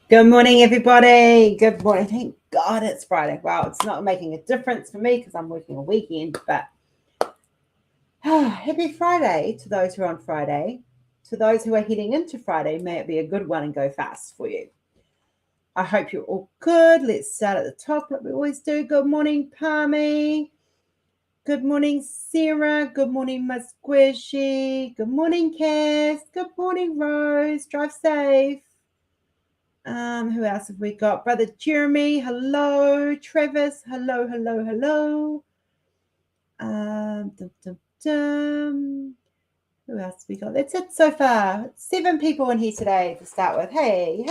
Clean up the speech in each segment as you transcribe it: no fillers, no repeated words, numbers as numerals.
Good morning, everybody. Good morning. Thank God it's Friday. Wow, it's not making a difference for me because I'm working a weekend, but happy Friday to those who are on Friday. To those who are heading into Friday, may it be a good one and go fast for you. I hope you're all good. Let's start at the top like we always do. Good morning, Palmy. Good morning, Sarah. Good morning, my squishy. Good morning, Cass. Good morning, Rose. Drive safe. Who else have we got? Brother Jeremy, hello. Travis, hello, hello, hello. Who else have we got? That's it so far. 7 people in here today to start with. Hey.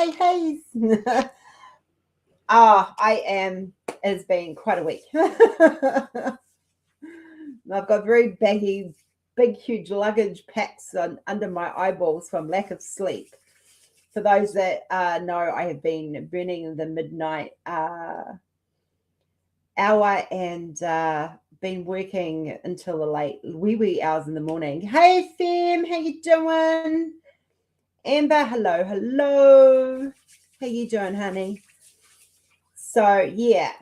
It's been quite a week. I've got very baggy, big, huge luggage packs under my eyeballs from lack of sleep. For those that know, I have been burning the midnight hour and been working until the late wee hours in the morning. Hey, Fem, how you doing? Amber, hello. How you doing, honey? So, yeah.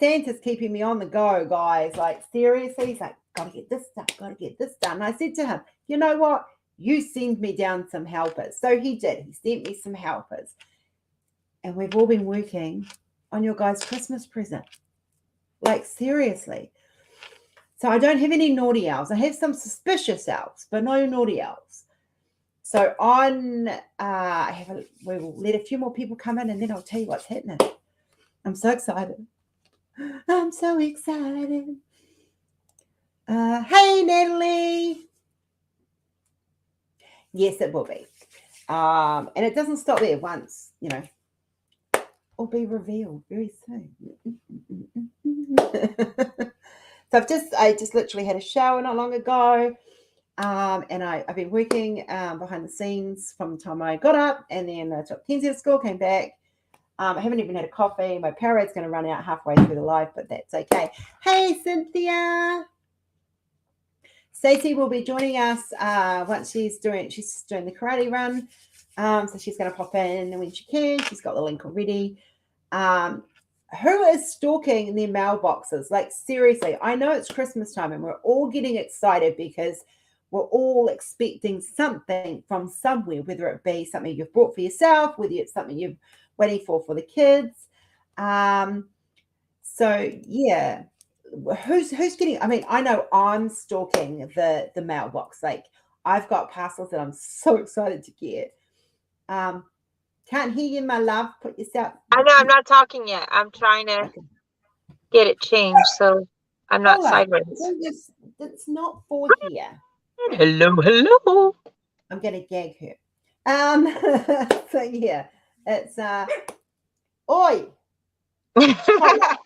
Santa's keeping me on the go, guys. Like, seriously, he's like, gotta get this done. And I said to him, you know what? You send me down some helpers. So he did. He sent me some helpers. And we've all been working on your guys' Christmas present. Like, seriously. So I don't have any naughty elves. I have some suspicious elves, but no naughty elves. So we'll let a few more people come in and then I'll tell you what's happening. I'm so excited. Hey, Natalie. Yes, it will be. And it doesn't stop there once, it'll be revealed very soon. So I just literally had a shower not long ago. And I've been working behind the scenes from the time I got up, and then I took Kenzie to school, came back. I haven't even had a coffee. My Powerad's going to run out halfway through the live, but that's okay. Hey, Cynthia. Stacey will be joining us once she's doing the karate run. So she's going to pop in when she can. She's got the link already. Who is stalking their mailboxes? Like, seriously, I know it's Christmas time and we're all getting excited because we're all expecting something from somewhere, whether it be something you've bought for yourself, whether it's something you're waiting for the kids. So, yeah. Who's getting, I know I'm stalking the mailbox. Like, I've got parcels that I'm so excited to get. Can't hear you, my love. Put yourself. I know I'm not talking yet. I'm trying to get it changed so I'm not sideways. It's not for here. Hello. I'm gonna gag her. So yeah, it's oi.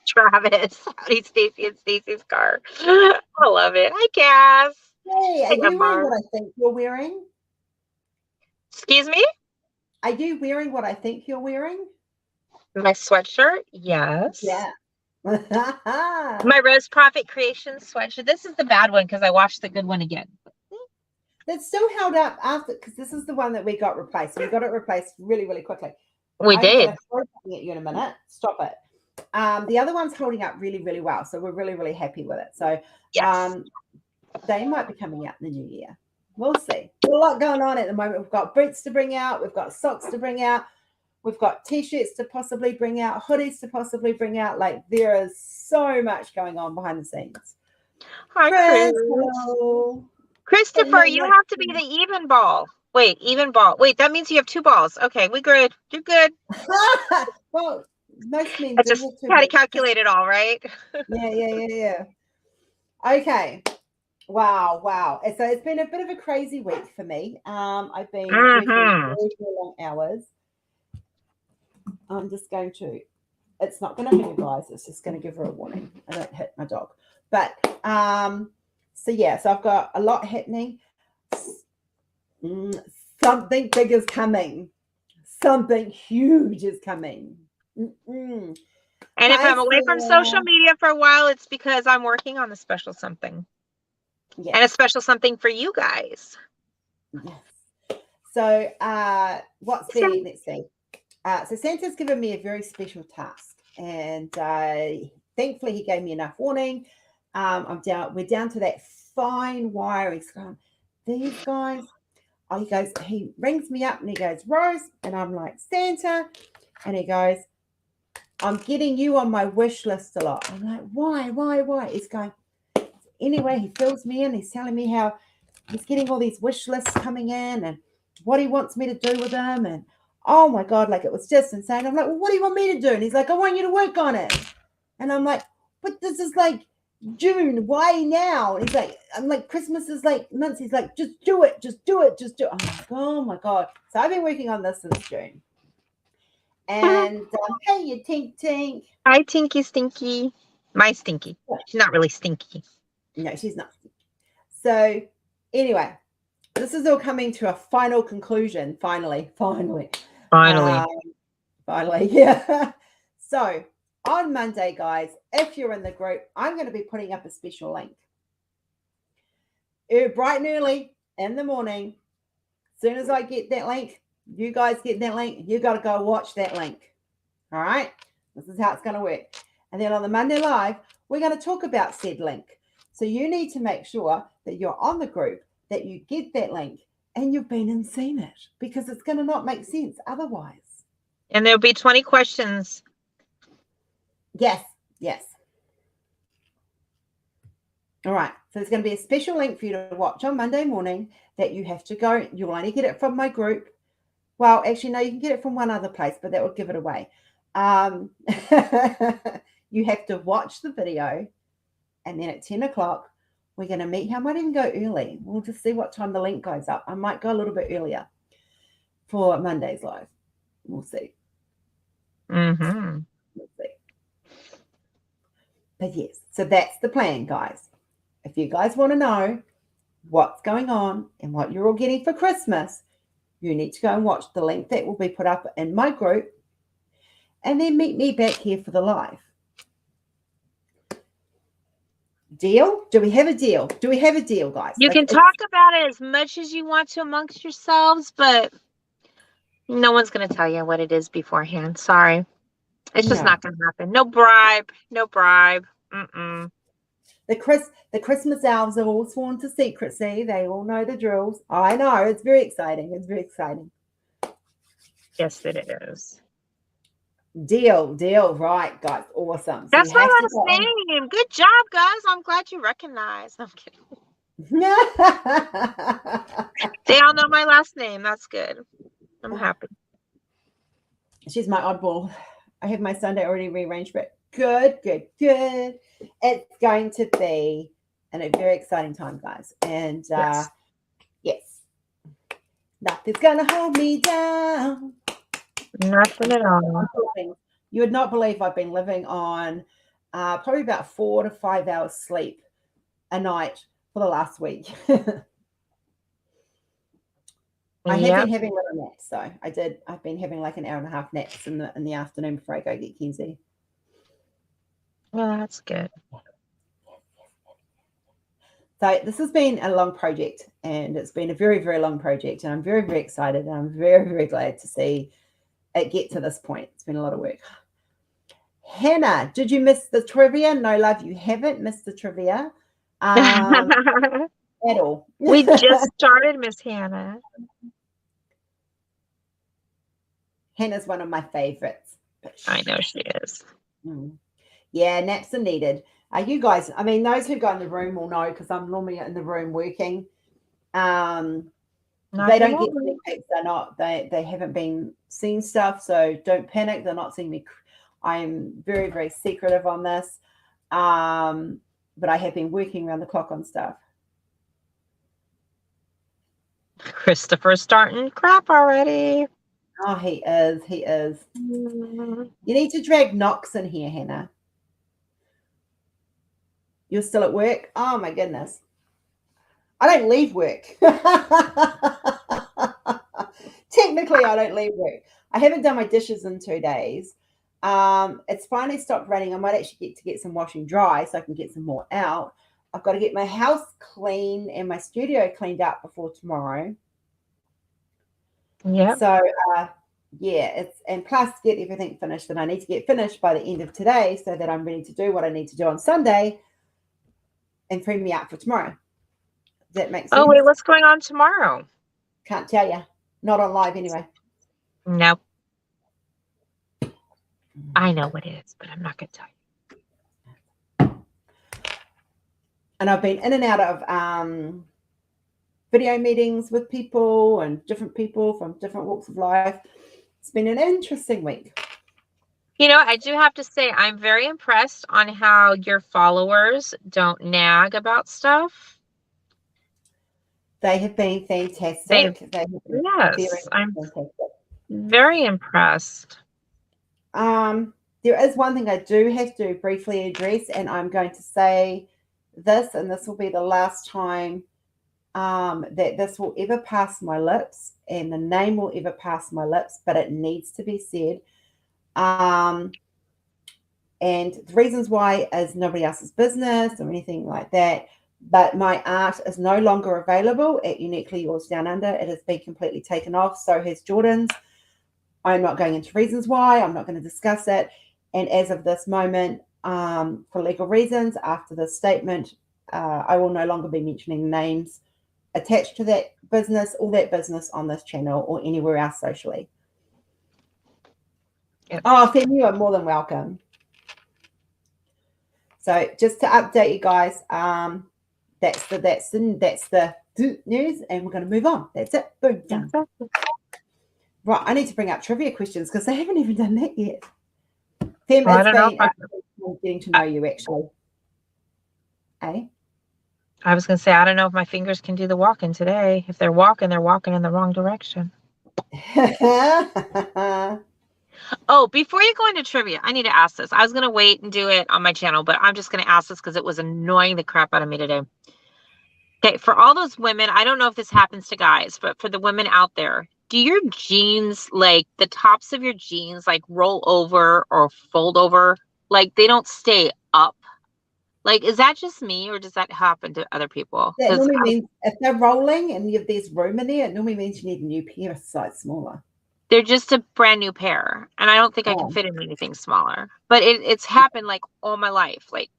Travis, howdy, Stacy and Stacy's car. I love it. Hi, Cass. Hey, are you wearing what I think you're wearing? Excuse me? Are you wearing what I think you're wearing? My sweatshirt? Yes. Yeah. My Rose Proffitts creation sweatshirt. This is the bad one because I watched the good one again. That's still held up after, because this is the one that we got replaced. We got it replaced really, really quickly. We did. I'm going to throw something at you in a minute. Stop it. The other one's holding up really, really well. So we're really, really happy with it. So yes. They might be coming out in the new year. We'll see. There's a lot going on at the moment. We've got boots to bring out. We've got socks to bring out. We've got T-shirts to possibly bring out, hoodies to possibly bring out. Like, there is so much going on behind the scenes. Hi, Chris. Hello. Christopher, you have to be the even ball. Wait, even ball. Wait, that means you have 2 balls. Okay, we good. You're good. Well, most men I just had to calculate it all, right? Yeah. Okay. Wow. So it's been a bit of a crazy week for me. I've been working very, very long hours. I'm just going to, it's not going to hurt you guys. It's just going to give her a warning. I don't hit my dog. But, so I've got a lot happening. Something big is coming. Something huge is coming. And if I'm away from social media for a while, it's because I'm working on a special something. Yes. And a special something for you guys. Yes. So what's the, let's see. So Santa's given me a very special task, and thankfully he gave me enough warning. We're down to that fine wire. He's gone, these guys. Oh, he rings me up and he goes, Rose, and I'm like, Santa, and he goes, I'm getting you on my wish list a lot. I'm like, why? He's going, anyway, he fills me in. He's telling me how he's getting all these wish lists coming in and what he wants me to do with them. And oh my God, like it was just insane. I'm like, well, what do you want me to do? And he's like, I want you to work on it. And I'm like, but this is like June. Why now? And I'm like, Christmas is like months. He's like, just do it. I'm like, oh my God. So I've been working on this since June. And hey, you Tink Tink. Hi, Tinky Stinky. My Stinky. She's not really stinky. No, she's not. So anyway, this is all coming to a final conclusion. Finally. Yeah. So on Monday, guys, if you're in the group, I'm going to be putting up a special link. Bright and early in the morning. As soon as I get that link, you guys get that link, you got to go watch that link. All right? This is how it's going to work. And then on the Monday Live, we're going to talk about said link. So you need to make sure that you're on the group, that you get that link, and you've been and seen it, because it's going to not make sense otherwise. And there'll be 20 questions. Yes. All right. So there's going to be a special link for you to watch on Monday morning that you have to go. You'll only get it from my group. Well, actually, no, you can get it from one other place, but that would give it away. You have to watch the video, and then at 10 o'clock, we're going to meet. I might even go early. We'll just see what time the link goes up. I might go a little bit earlier for Monday's live. We'll see. Mm-hmm. We'll see. But yes, so that's the plan, guys. If you guys want to know what's going on and what you're all getting for Christmas, you need to go and watch the link that will be put up in my group, and then meet me back here for the live. Deal? Do we have a deal? Guys? You can talk about it as much as you want to amongst yourselves, but no one's going to tell you what it is beforehand. Sorry. It's just not going to happen. No bribe. Mm-mm. The Christmas elves are all sworn to secrecy. They all know the drills. I know. It's very exciting. Yes, it is. Deal. Right, guys. Awesome. That's my last name. Good job, guys. I'm glad you recognized. I'm kidding. They all know my last name. That's good. I'm happy. She's my oddball. I have my Sunday already rearranged, but good. It's going to be a very exciting time, guys. And yes, nothing's going to hold me down. Nothing at all. You would not believe I've been living on probably about 4 to 5 hours sleep a night for the last week. I have been having little naps, so I've been having like an hour and a half naps in the afternoon before I go get Kenzie. Well, that's good. So this has been a long project, and it's been a very, very long project, and I'm very, very excited, and I'm very, very glad to see it get to this point. It's been a lot of work. Hannah, did you miss the trivia? No, love, you haven't missed the trivia at all. We just started, Miss Hannah. Hannah's one of my favorites. I know she is. Yeah, naps are needed. You guys, I mean, those who go in the room will know, because I'm normally in the room working. They don't get sneak peeks. They haven't been seeing stuff, so don't panic. They're not seeing me. I am very, very secretive on this. But I have been working around the clock on stuff. Christopher's starting crap already. Oh, he is. You need to drag Knox in here, Hannah. You're still at work? Oh, my goodness. I don't leave work. Technically, I don't leave work. I haven't done my dishes in 2 days. It's finally stopped raining. I might actually get some washing dry so I can get some more out. I've got to get my house clean and my studio cleaned out before tomorrow. Yeah. So yeah, and plus get everything finished that I need to get finished by the end of today so that I'm ready to do what I need to do on Sunday and free me up for tomorrow. Does that make sense? Oh, wait, what's going on tomorrow? Can't tell you. Not on live anyway. Nope. I know what it is, but I'm not going to tell you. And I've been in and out of video meetings with people and different people from different walks of life. It's been an interesting week. You know, I do have to say, I'm very impressed on how your followers don't nag about stuff. They have been fantastic. They have been yes, I'm fantastic. Very impressed. There is one thing I do have to briefly address, and I'm going to say this, and this will be the last time that this will ever pass my lips, and the name will ever pass my lips, but it needs to be said. And the reasons why is nobody else's business or anything like that. But my art is no longer available at Uniquely Yours Down Under. It has been completely taken off. So has Jordan's. I'm not going into reasons why. I'm not going to discuss it. And as of this moment, for legal reasons, after this statement, I will no longer be mentioning names attached to that business or that business on this channel or anywhere else socially. Yep. Oh, Fem, you are more than welcome. So just to update you guys, that's the news, and we're going to move on. That's it. Boom, done. Right, I need to bring up trivia questions because they haven't even done that yet. Fem, well, it's been getting to know you actually. Eh? I was going to say, I don't know if my fingers can do the walking today. If they're walking in the wrong direction. Oh, before you go into trivia, I need to ask this. I was going to wait and do it on my channel, but I'm just going to ask this because it was annoying the crap out of me today. Okay, for all those women, I don't know if this happens to guys, but for the women out there, do your jeans, like the tops of your jeans, like roll over or fold over? Like they don't stay up? Like, is that just me or does that happen to other people? That normally means if they're rolling and there's room in there, it normally means you need a new pair a size smaller. They're just a brand new pair, and I don't think I can fit in anything smaller. But it's happened like all my life. Like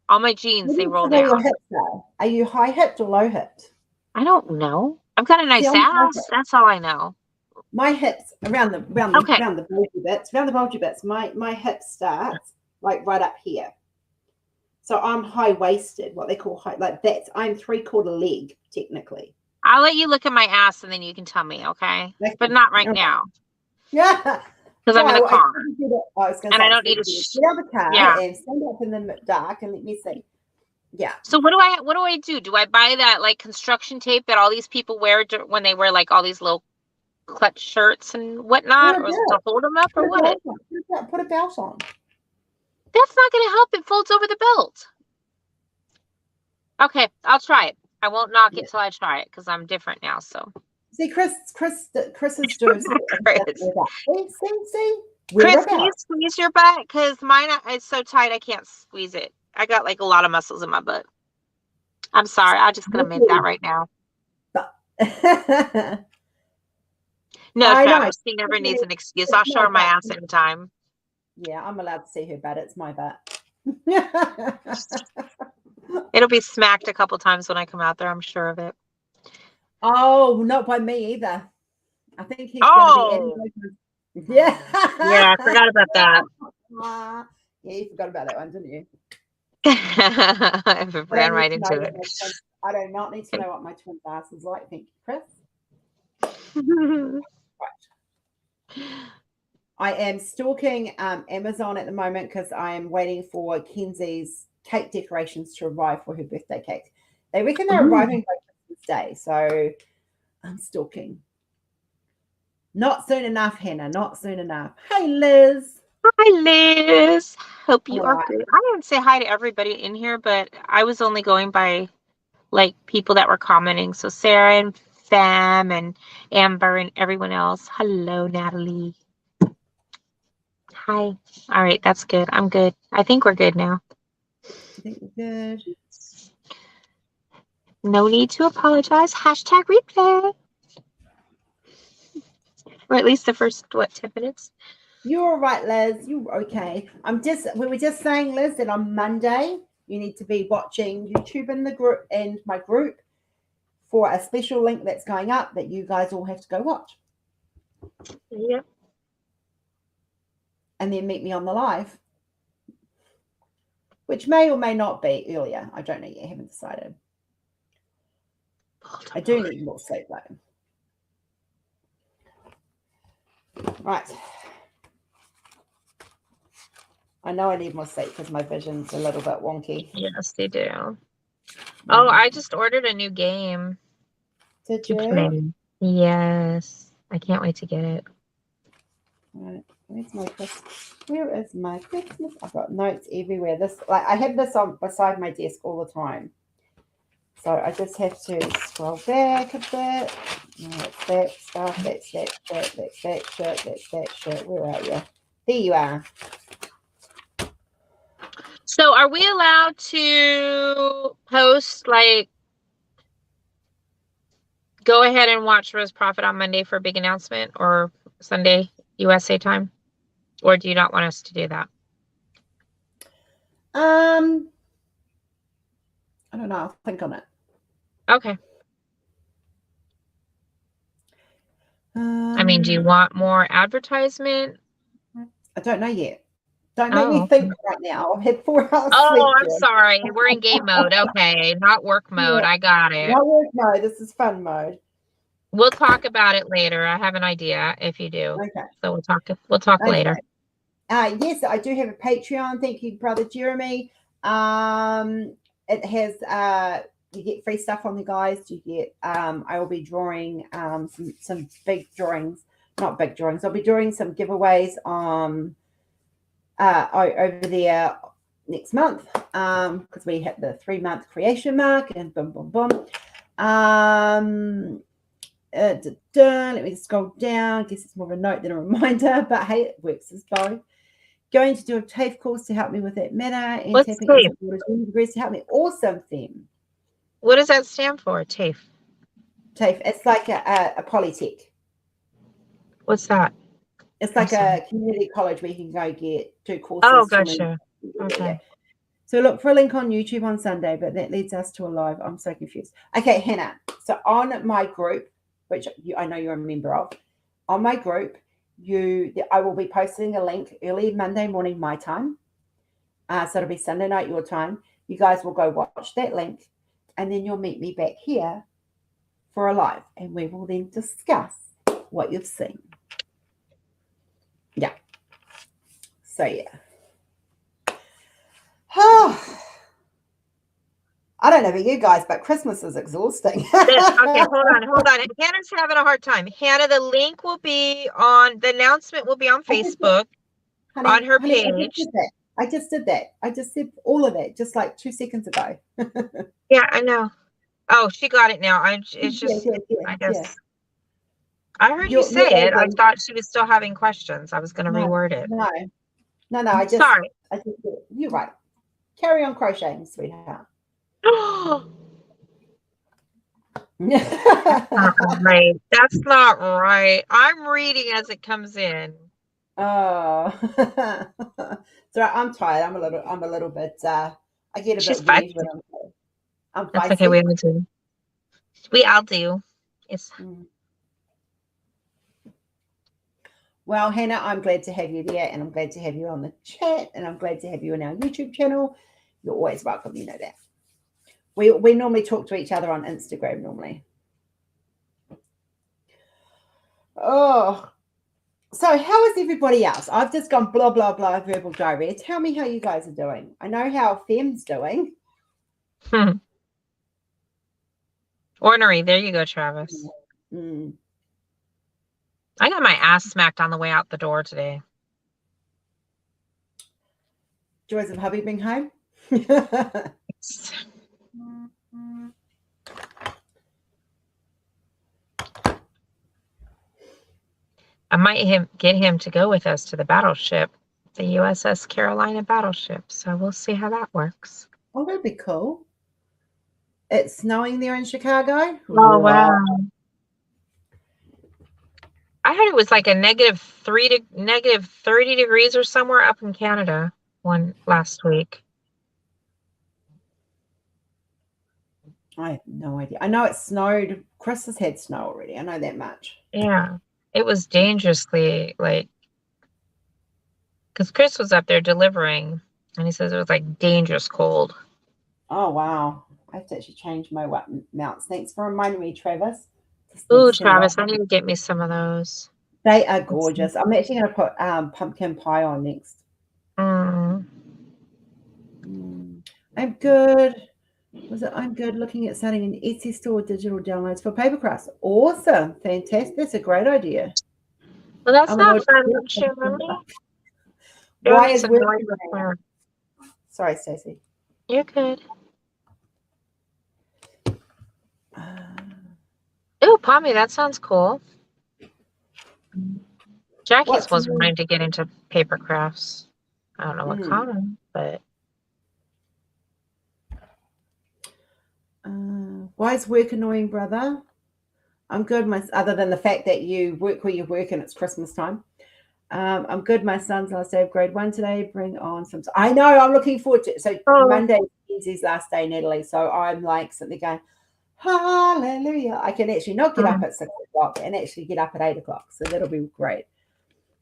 all my jeans, they roll down. Your hips are you high hipped or low hipped? I don't know. I've got a nice ass. That's all I know. My hips around the bulgy bits. My hips starts like right up here. So I'm high waisted, what they call high, like that's I'm 3/4 leg technically. I'll let you look at my ass and then you can tell me, okay? But not right now. Yeah. Because I'm in the car. I don't need to get out of the car and stand up in the dark and let me see. Yeah. So what do I do? Do I buy that like construction tape that all these people wear when they wear like all these little clutch shirts and whatnot, or to hold them up, or what? Put a belt on. That's not going to help. It folds over the belt. Okay, I'll try it. I won't knock it till I try it because I'm different now. So see, Chris is doing. See, Chris, can you squeeze your butt? Because mine is so tight I can't squeeze it. I got like a lot of muscles in my butt. I'm sorry. I'm just gonna admit that right now. No, Travis, she never needs an excuse. I'll show her my ass anytime. Yeah, I'm allowed to see her butt. It's my butt. It'll be smacked a couple times when I come out there. I'm sure of it. Oh, not by me either. I think he's going to be. Yeah. Yeah, I forgot about that. Yeah, you forgot about that one, didn't you? I ran right into it. I do not need to know what my twin ass is like. Thank you, Chris. Right. I am stalking Amazon at the moment because I am waiting for Kenzie's cake decorations to arrive for her birthday cake. They reckon they're arriving by Christmas Day, so I'm stalking. Not soon enough, Hannah. Not soon enough. Hey, Liz. Hi, Liz. Hope you are good. I didn't say hi to everybody in here, but I was only going by like people that were commenting. So Sarah and Fam and Amber and everyone else. Hello, Natalie. Hi. All right, that's good. I'm good. I think we're good now. I think we're good. No need to apologize. Hashtag replay. Or at least the first, 10 minutes? You're all right, Liz. You're okay. We were just saying, Liz, that on Monday you need to be watching YouTube in the group and my group for a special link that's going up that you guys all have to go watch. Yep. And then meet me on the live, which may or may not be earlier. I don't know yet. I haven't decided. I do need more sleep though. Right. I know I need more sleep because my vision's a little bit wonky. Yes, they do. Oh, I just ordered a new game. Did to you? play. Yes. I can't wait to get it. Right. Where is my Christmas? I've got notes everywhere. I have this on beside my desk all the time. So I just have to scroll back a bit. That's that stuff. That's that shirt. That's that shirt. That's that shirt. Where are you? There you are. So are we allowed to post, like, go ahead and watch Rose Profit on Monday for a big announcement, or Sunday USA time? Or do you not want us to do that? I don't know. I'll think on it. Okay. I mean, do you want more advertisement? I don't know yet. Don't make me think right now. I've had 4 hours sleep. Oh, I'm sorry. We're in game mode. Okay, not work mode. Yeah. I got it. Not work mode. This is fun mode. We'll talk about it later. I have an idea if you do. Okay. So we'll talk later. Yes, I do have a Patreon. Thank you, Brother Jeremy. It has you get free stuff on the guys. You get I will be drawing some big drawings. Not big drawings. I'll be doing some giveaways over there next month because we hit the 3-month creation mark and boom, boom, boom. Let me just scroll down. I guess it's more of a note than a reminder, but hey, it works as both. Going to do a TAFE course to help me with that matter, and What's tapping degrees to help me. Awesome, Fem. What does that stand for, TAFE? TAFE. It's like a polytech. What's that? It's like a community college where you can go get 2 courses. Oh, gotcha. Okay. Yeah. So look for a link on YouTube on Sunday, but that leads us to a live. I'm so confused. Okay, Hannah. So on my group, which I know you're a member of, on my group, I will be posting a link early Monday morning my time. So it'll be Sunday night your time. You guys will go watch that link, and then you'll meet me back here for a live, and we will then discuss what you've seen. Yeah. So yeah. Oh, I don't know about you guys, but Christmas is exhausting. Okay, hold on. Hannah's having a hard time. Hannah, the link will be on, the announcement will be on Facebook, on her page. I just did that. I just said all of that just like 2 seconds ago. Yeah, I know. Oh, she got it now. It's just, I guess. Yeah. I heard you say it. I thought she was still having questions. I was going to reword it. No. Sorry. You're right. Carry on crocheting, sweetheart. Right. That's not right. I'm reading as it comes in. Oh. So I'm tired. I'm a little bit I get a bit weird when I'm feisty. That's okay, we all do. We all do. It's Well, Hannah, I'm glad to have you there, and I'm glad to have you on the chat, and I'm glad to have you on our YouTube channel. You're always welcome, you know that. We normally talk to each other on Instagram normally. Oh, so how is everybody else? I've just gone blah, blah, blah, verbal diarrhea. Tell me how you guys are doing. I know how Fem's doing. Ornery. There you go, Travis. I got my ass smacked on the way out the door today. Joys of hubby being home? I might get him to go with us to the battleship, the USS Carolina battleship. So we'll see how that works. Oh, that'd be cool. It's snowing there in Chicago. Oh, wow. I heard it was like a -3 to -30 degrees or somewhere up in Canada last week. I have no idea. I know it snowed. Chris has had snow already. I know that much. Yeah, it was dangerously like, because Chris was up there delivering, and he says it was like dangerous cold. Oh, wow. I have to actually change my mounts. Thanks for reminding me, Travis. Ooh, Travis, I need to get me some of those. They are gorgeous. I'm actually going to put pumpkin pie on next. Mm. I'm good. I'm good looking at starting an Etsy store digital downloads for paper crafts. Awesome. Fantastic. That's a great idea. Well, that's Oh my not God. fun, Jeremy. Why Jeremy's is work? annoyed with her. Sorry, Stacey. You're good. Ooh, Pommy, that sounds cool. Jackie's was wanting to get into paper crafts. I don't know what kind, but why is work annoying, brother? I'm good, other than the fact that you work where you work and it's Christmas time. I'm good. My son's last day of grade 1 today. Bring on some. I know. I'm looking forward to it. So Monday is his last day in Italy. So I'm like sitting there going, hallelujah. I can actually not get up at 6 o'clock and actually get up at 8 o'clock. So that'll be great.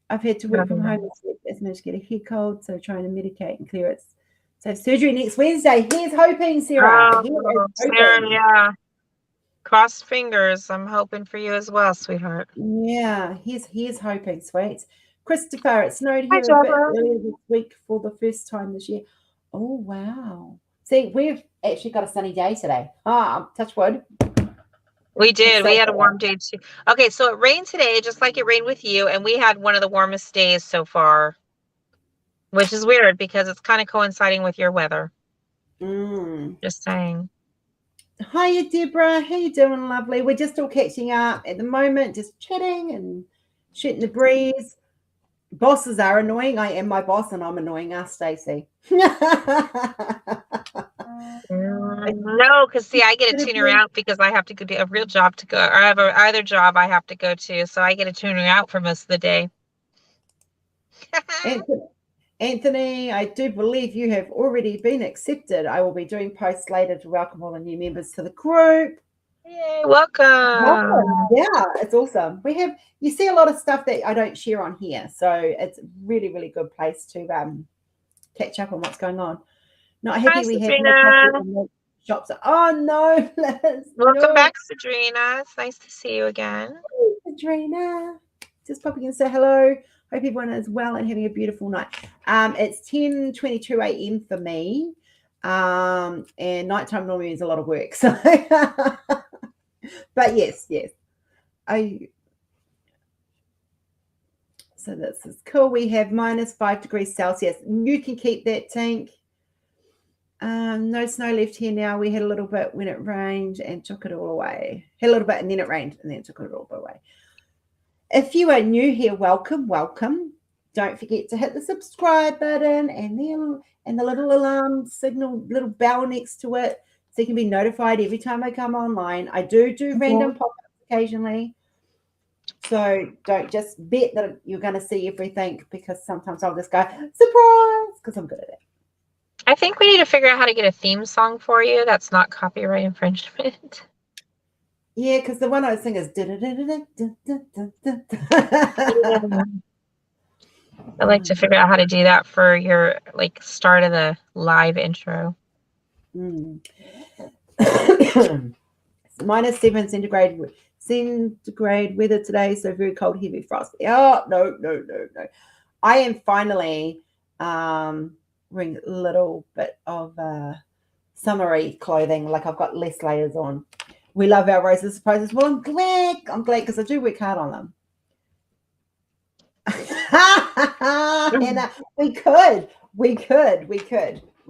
I've had to work from home this week. I've managed to get a head cold. So trying to medicate and clear it. So surgery next Wednesday. Here's hoping, Sarah. Sarah, yeah. Cross fingers. I'm hoping for you as well, sweetheart. Yeah, here's hoping, sweet. Christopher, it snowed here a bit earlier this week for the first time this year. Oh, wow. See, we've actually got a sunny day today. Touch wood. We did. We had a warm day too. Okay, so it rained today, just like it rained with you, and we had one of the warmest days so far, which is weird because it's kind of coinciding with your weather. Just saying. Hiya, Deborah. How you doing, lovely? We're just all catching up at the moment, just chatting and shooting the breeze. Bosses are annoying. I am my boss, and I'm annoying us, Stacey. No, because see, I get to tune her out because I have to go do a real job to go, or I have other job I have to go to, so I get to tune her out for most of the day. Anthony, I do believe you have already been accepted. I will be doing posts later to welcome all the new members to the group. Yay, welcome. Yeah, it's awesome. You see a lot of stuff that I don't share on here, so it's a really, really good place to catch up on what's going on. Not happy we have no shops. Oh no, Liz. Welcome back, Sadrina. It's nice to see you again. Hey, Sadrina. Just popping in to say hello. Hope everyone is well and having a beautiful night. It's 10:22 a.m. for me. And nighttime normally means a lot of work. So but yes. So this is cool. We have -5 degrees Celsius. You can keep that, Tank. No snow left here now. We had a little bit when it rained and took it all away. Had a little bit and then it rained and then it took it all away. If you are new here, welcome. Don't forget to hit the subscribe button and the little alarm signal, little bell next to it, so you can be notified every time I come online. I do random pop-ups occasionally. So don't just bet that you're going to see everything, because sometimes I'll just go, surprise, because I'm good at it. I think we need to figure out how to get a theme song for you that's not copyright infringement. Yeah, because the one I sing is. I'd like to figure out how to do that for your start of the live intro. -7 centigrade weather today, so very cold, heavy frost. Oh, no. I am finally wearing a little bit of summery clothing, like I've got less layers on. We love our roses surprises. Well, I'm glad because I do work hard on them. And we could.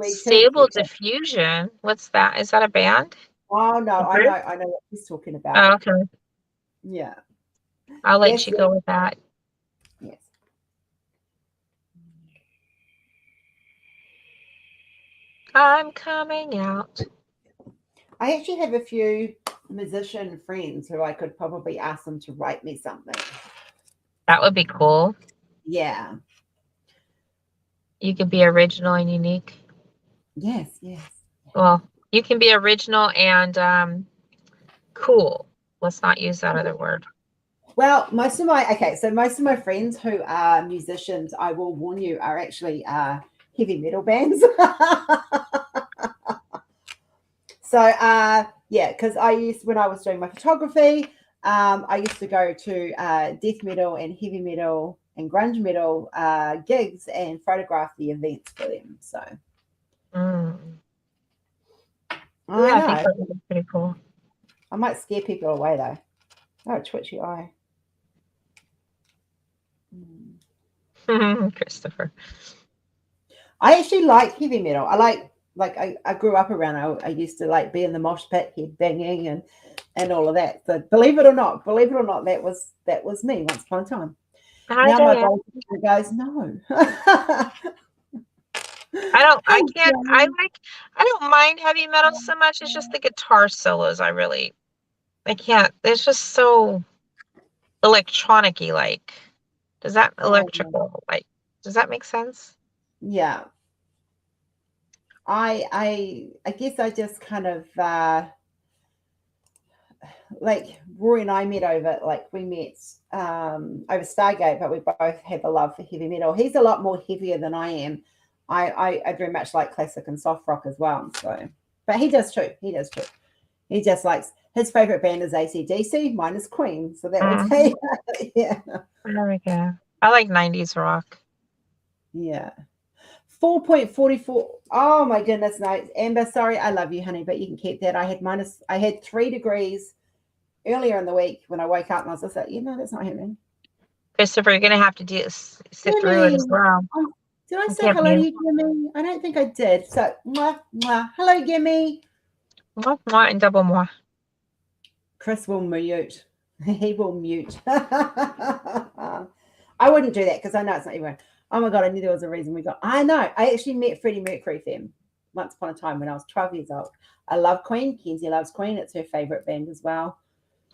Stable Diffusion. What's that? Is that a band? Oh no, I know what he's talking about. Oh, okay. Yeah. I'll let you go with that. Yes. I'm coming out. I actually have a few musician friends who I could probably ask them to write me something. That would be cool. Yeah. You could be original and unique. Yes, yes. Well, you can be original and cool. Let's not use that other word. Well, most of my friends who are musicians, I will warn you, are actually heavy metal bands. So yeah, because when I was doing my photography, I used to go to death metal and heavy metal and grunge metal gigs and photograph the events for them. So I I think know that would be pretty cool. I might scare people away though. Oh, twitchy eye. Christopher. I actually like heavy metal. I grew up around. I used to like be in the mosh pit, head banging, and all of that. So believe it or not, that was me once upon a time. Hi, Now my Diane. goes no. I don't mind heavy metal so much. It's just the guitar solos I can't. It's just so electronic-y like. Does that make sense? Yeah. I guess I just kind of like Rory and I met over over Stargate, but we both have a love for heavy metal. He's a lot more heavier than I am. I very much like classic and soft rock as well. So, but he does too. He just likes his favorite band is AC/DC. Mine is Queen. So that would be yeah. There we go. I like 90s rock. Yeah. 4.44. Oh my goodness, no. Amber, sorry, I love you, honey, but you can keep that. I had 3 degrees earlier in the week when I woke up and I was just like, that's not happening. Christopher, you're gonna have to sit through it as well. Did I say hello to you, Gimme? I don't think I did. So, mwah, mwah. Hello, Gimme. Mwah, mwah, and double mwah. Chris will mute. He will mute. I wouldn't do that because I know it's not everyone. Oh my God, I knew there was a reason we got. I know. I actually met Freddie Mercury them once upon a time when I was 12 years old. I love Queen. Kenzie loves Queen. It's her favorite band as well.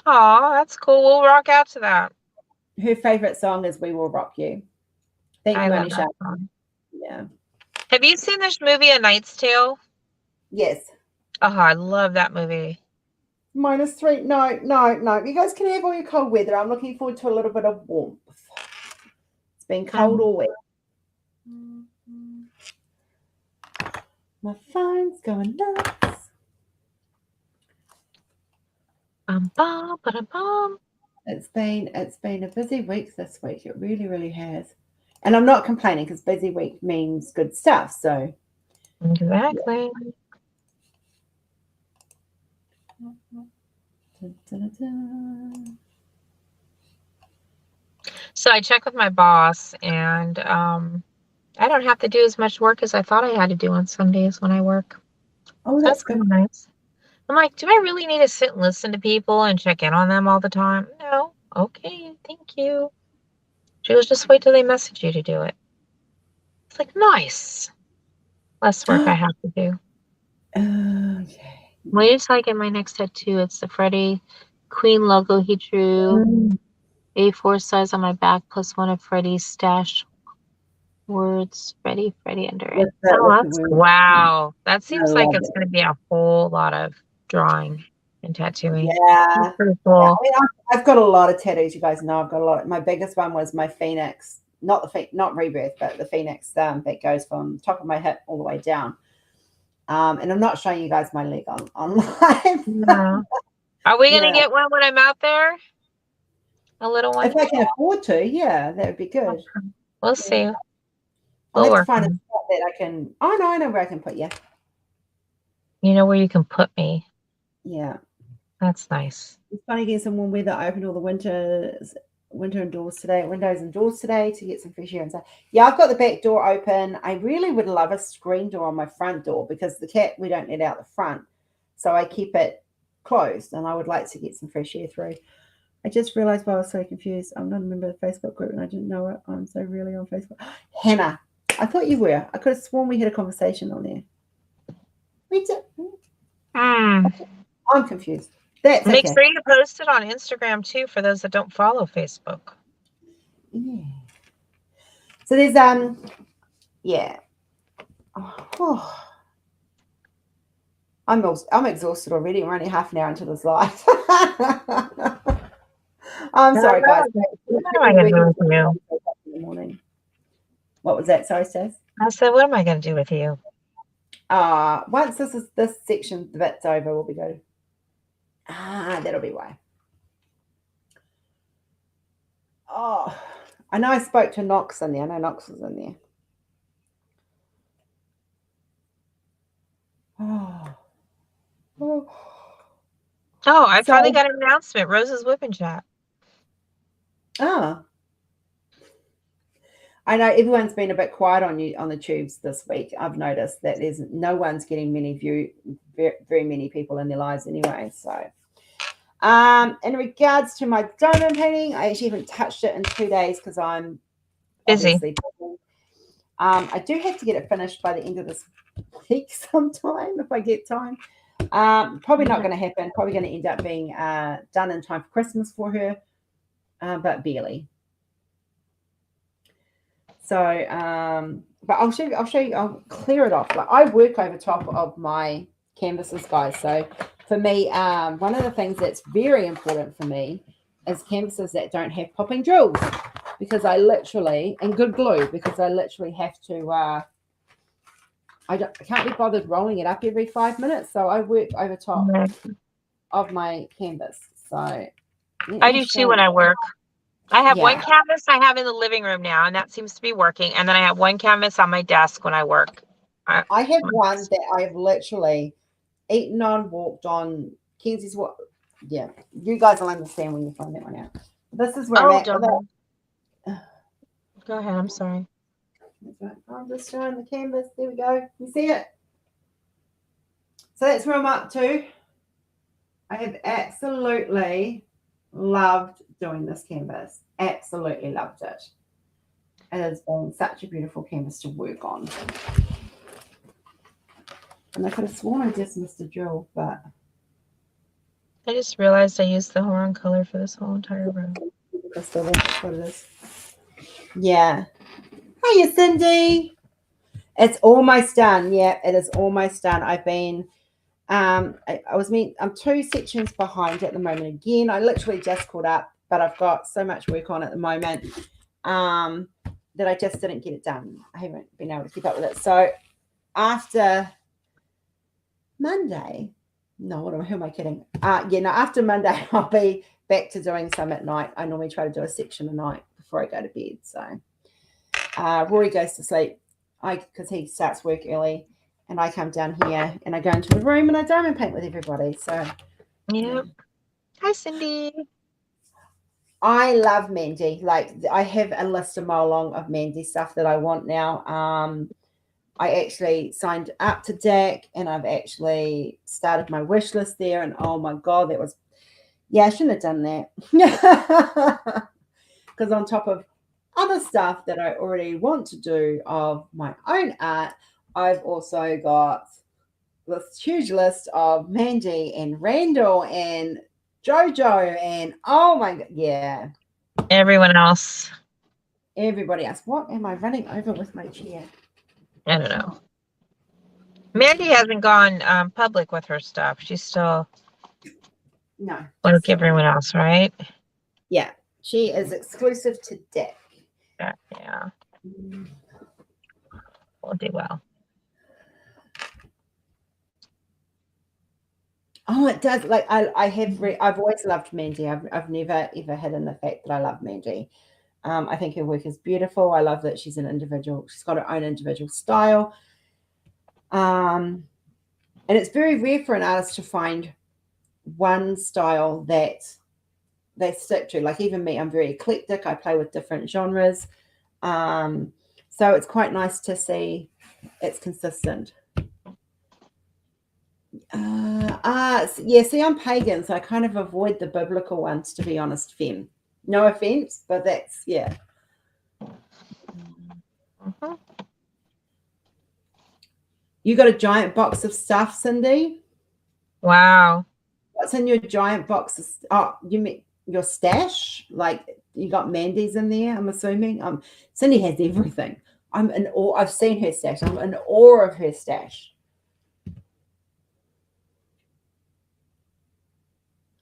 Oh, that's cool. We'll rock out to that. Her favorite song is "We Will Rock You." Thank you, Monisha. Yeah. Have you seen this movie, A Knight's Tale? Yes. Oh, I love that movie. -3. No. You guys can have all your cold weather. I'm looking forward to a little bit of warmth. It's been cold all week. My phone's going nuts. It's been a busy week this week. It really, really has. And I'm not complaining because busy week means good stuff. So exactly. So I checked with my boss, and I don't have to do as much work as I thought I had to do on Sundays when I work. Oh, that's kind of nice. I'm like, do I really need to sit and listen to people and check in on them all the time? No. Okay, thank you. She goes, just wait till they message you to do it. It's like, nice. Less work I have to do. Okay. Wait till I get my next tattoo. It's the Freddie Queen logo he drew. A4 size on my back plus one of Freddie's stash words. Freddie under it. Wow. That seems like it's going to be a whole lot of drawing and tattooing. Yeah. Pretty cool. Yeah. I mean, I've got a lot of tattoos. You guys know I've got a lot. My biggest one was my Phoenix, not Rebirth, but the Phoenix that goes from the top of my hip all the way down. And I'm not showing you guys my leg on live. No. Are we going to get one when I'm out there? A little one? If I can afford to, yeah, that would be good. Okay. We'll see. I'll have to find a spot that I can. Oh, no, I know where I can put you. You know where you can put me? Yeah. That's nice. It's funny getting some warm weather. I opened all the windows and doors today to get some fresh air inside. Yeah, I've got the back door open. I really would love a screen door on my front door because the cat, we don't let out the front. So I keep it closed and I would like to get some fresh air through. I just realized why I was so confused. I'm not a member of the Facebook group and I didn't know it. I'm so really on Facebook. Hannah, I thought you were. I could have sworn we had a conversation on there. We did. I'm confused. Make sure you post it on Instagram too for those that don't follow Facebook. yeah. So there's yeah. Oh, I'm exhausted already. We're only half an hour into this live. I'm sorry, guys. What am I going to do with you? In the morning. What was that? Sorry, Steph? I said, what am I going to do with you? Once this section, the bit's over, we'll be good. That'll be why. Oh, I know I spoke to Knox in there. I know Knox was in there. Oh. I finally got an announcement. Rose's whipping chat. Oh. I know everyone's been a bit quiet on the tubes this week. I've noticed that there's no one's getting very many people in their lives anyway. So, in regards to my diamond painting, I actually haven't touched it in 2 days because I'm busy. Obviously, I do have to get it finished by the end of this week sometime if I get time. Probably not going to happen. Probably going to end up being done in time for Christmas for her, but barely. So, but I'll show you. I'll clear it off. Like I work over top of my canvases, guys. So for me, one of the things that's very important for me is canvases that don't have popping drills, because I literally, and good glue, because I literally have to. I can't be bothered rolling it up every 5 minutes, so I work over top of my canvas. So I do too when I work. I have one canvas I have in the living room now, and that seems to be working. And then I have one canvas on my desk when I work. I have one that I've literally eaten on, walked on. Kenzie's what? Yeah, you guys will understand when you find that one out. This is where I'm at. Go ahead. I'm sorry. I'm just showing the canvas. There we go. You see it? So that's where I'm up to. I have absolutely loved doing this canvas. Absolutely loved it. It has been such a beautiful canvas to work on. And I could have sworn I just missed a drill, but I just realized I used the wrong color for this whole entire room. That's what it is. Yeah. Hiya, Cindy. It's almost done. Yeah, it is almost done. I've been I'm 2 sections behind at the moment. Again, I literally just caught up, but I've got so much work on at the moment that I just didn't get it done. I haven't been able to keep up with it. So after Monday, who am I kidding? After Monday, I'll be back to doing some at night. I normally try to do a section a night before I go to bed. So Rory goes to sleep because he starts work early. And I come down here and I go into the room and I diamond paint with everybody. So, yeah. Hi, Cindy. I love Mandy. Like I have a list a mile long of Mandy stuff that I want now. I actually signed up to DAC and I've actually started my wish list there. And oh my God, I shouldn't have done that. Because on top of other stuff that I already want to do of my own art, I've also got this huge list of Mandy and Randall and Jojo and oh my God, yeah. Everyone else. Everybody else. What am I running over with my chair? I don't know. Mandy hasn't gone public with her stuff. She's still like everyone else, right? Yeah. She is exclusive to DAC. Yeah. We'll do well. Oh, it does. Like I've always loved Mandy. I've never ever hidden the fact that I love Mandy. I think her work is beautiful. I love that she's an individual. She's got her own individual style. And it's very rare for an artist to find one style that they stick to. Like even me, I'm very eclectic. I play with different genres. So it's quite nice to see it's consistent. See, I'm pagan, so I kind of avoid the biblical ones, to be honest, Fem. No offense, but that's, yeah. Mm-hmm. You got a giant box of stuff, Cindy? Wow. What's in your giant box? You mean your stash. Like you got Mandy's in there, I'm assuming. Cindy has everything. I'm in awe. I've seen her stash. I'm in awe of her stash.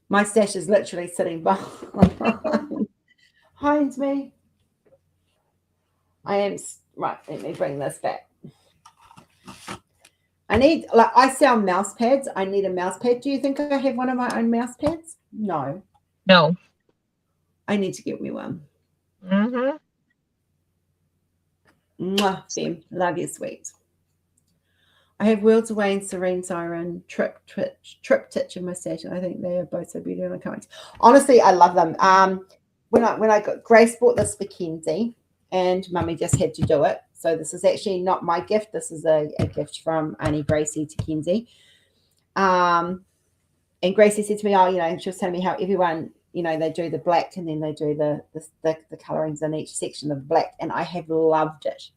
My stash is literally sitting behind me. I am right. Let me bring this back. I need, like, I sell mouse pads. I need a mouse pad. Do you think I have one of my own mouse pads? No. No. I need to get me one. Mm-hmm. Mwah, Fem. Love you, sweet. I have Worlds Away and Serene Siren, Trip Titch in my stash. I think they are both so beautiful. I can't wait. Honestly, I love them. When I got Grace bought this for Kenzie, and Mummy just had to do it. So this is actually not my gift. This is a gift from Auntie Gracie to Kenzie. And Gracie said to me, oh, you know, she was telling me how everyone, you know, they do the black and then they do the colorings in each section of black, and I have loved it.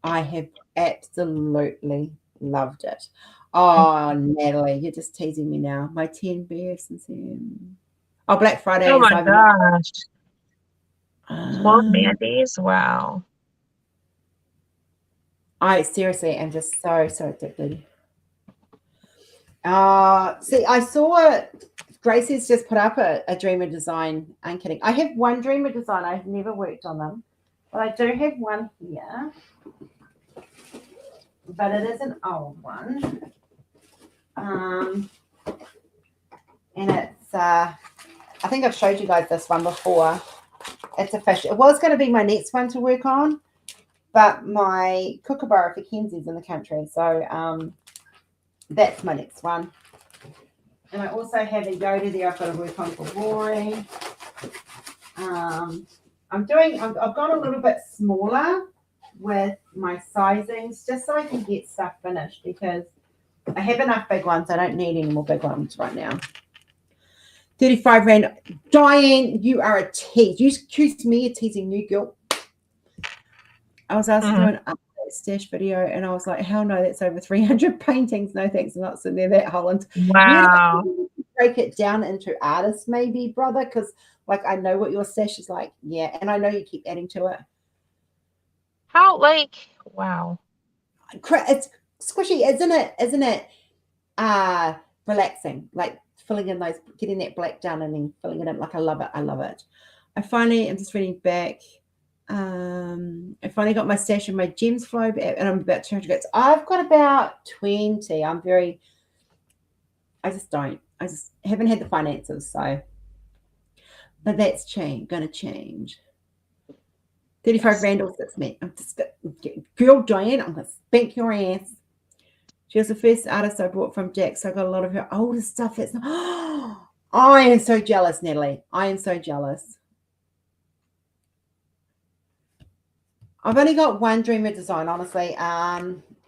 I have absolutely loved it. Oh, Natalie, you're just teasing me now. My 10 bears and oh, Black Friday. Oh my gosh. 12 Mandy's. Wow. I seriously am just so addicted. See, I saw Gracie's just put up a Dreamer design. I'm kidding. I have one Dreamer design. I've never worked on them, but I do have one here. But it is an old one. And it's I think I've showed you guys this one before. It's a fish. It was going to be my next one to work on, but my kookaburra for Kenzie's in the country, so that's my next one. And I also have a Yoda there I've got to work on for Rory. I've gone a little bit smaller with my sizings just so I can get stuff finished, because I have enough big ones. I don't need any more big ones right now. 35 Rand. Diane, you are a tease. You accused me of teasing you, girl. I was asked to do an update stash video, and I was like, hell no, that's over 300 paintings. No thanks, I'm not sitting there that Holland. Wow. You break it down into artists maybe, brother, because like I know what your stash is like. Yeah, and I know you keep adding to it. How, like, wow. It's squishy, isn't it? Relaxing, like filling in those, getting that black down and then filling it in. Like I love it. I finally am just reading back. I finally got my stash of my Gems Flow, and I'm about 200 bits. I've got about 20. I just haven't had the finances, so. But that's gonna change. 35 Rand or 6 men. I'm just girl Diane, I'm gonna spank your ass. She was the first artist I bought from Jack, so I got a lot of her older stuff. That's I am so jealous, Natalie. I am so jealous. I've only got one Dreamer design, honestly.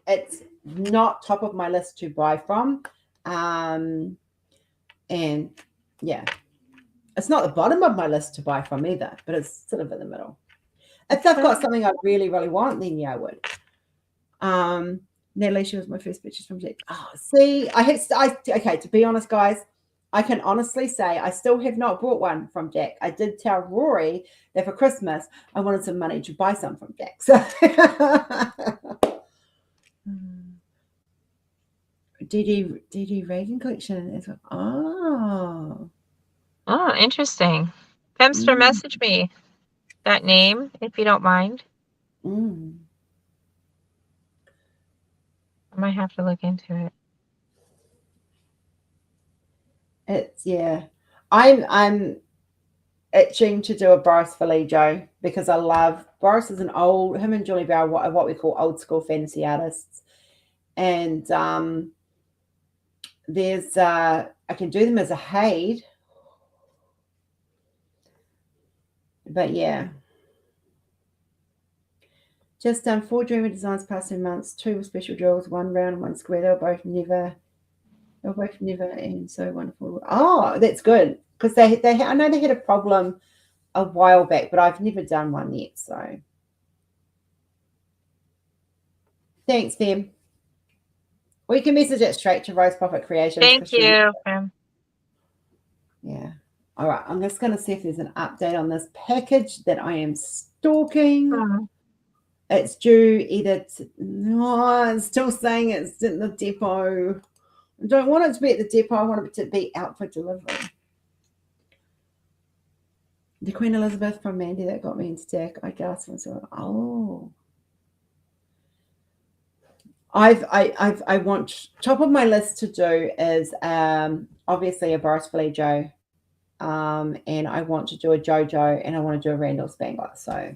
It's not top of my list to buy from. And yeah, it's not the bottom of my list to buy from either, but it's sort of in the middle. If I've got something I really, really want, then yeah, I would. Natalie, she was my first purchase from Jack. Oh, see, okay, to be honest, guys, I can honestly say I still have not bought one from Jack. I did tell Rory that for Christmas I wanted some money to buy some from Jack. So DD Reagan collection is oh, interesting. Femster, message me that name if you don't mind. I might have to look into it. It's I'm itching to do a Boris Felijo, because I love Boris. Is him and Julie Bell are what we call old school fantasy artists, and there's I can do them as a Haid, but yeah, just done 4 Dreamer designs past 2 months, 2 with special drills, 1 round and 1 square. They were both never, and so wonderful. Oh, that's good, because they I know they had a problem a while back, but I've never done one yet. So thanks, Fem. Or you can message it straight to Rose Profit Creations. Thank you. Yeah. All right, I'm just going to see if there's an update on this package that I am stalking. Oh. It's due either no, it's still saying it's in the depot. I don't want it to be at the depot. I want it to be out for delivery. The Queen Elizabeth from Mandy that got me in stack. I gasped myself. Oh. I want top of my list to do is obviously a Boris Felijo, and I want to do a JoJo, and I want to do a Randall Spangler. So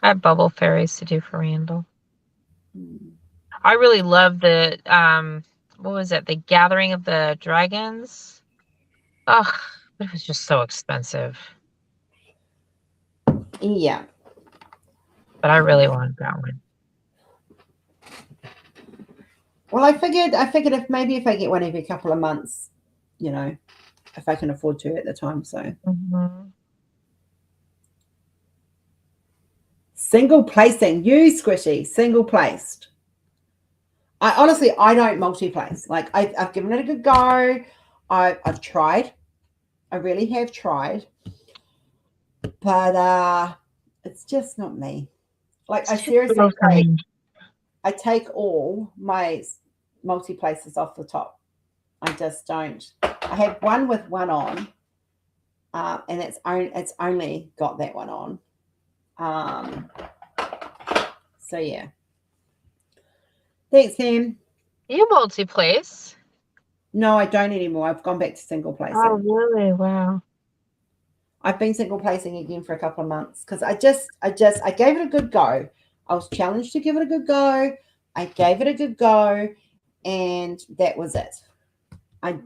I have bubble fairies to do for Randall. I really love the what was it? The Gathering of the Dragons. Oh, it was just so expensive. Yeah. But I really wanted that one. Well, I figured if I get one every couple of months, you know, if I can afford to at the time. So single placing, you Squishy, single placed. I don't multi-place. Like I've given it a good go. I've tried. I really have tried. But it's just not me. Like I seriously take all my multi-places off the top. I just don't. I have one with one on, and it's only got that one on. So yeah. Thanks, Sam. You multi-place? No, I don't anymore. I've gone back to single placing. Oh, really? Wow. I've been single placing again for a couple of months because I gave it a good go. I was challenged to give it a good go. I gave it a good go, and that was it. I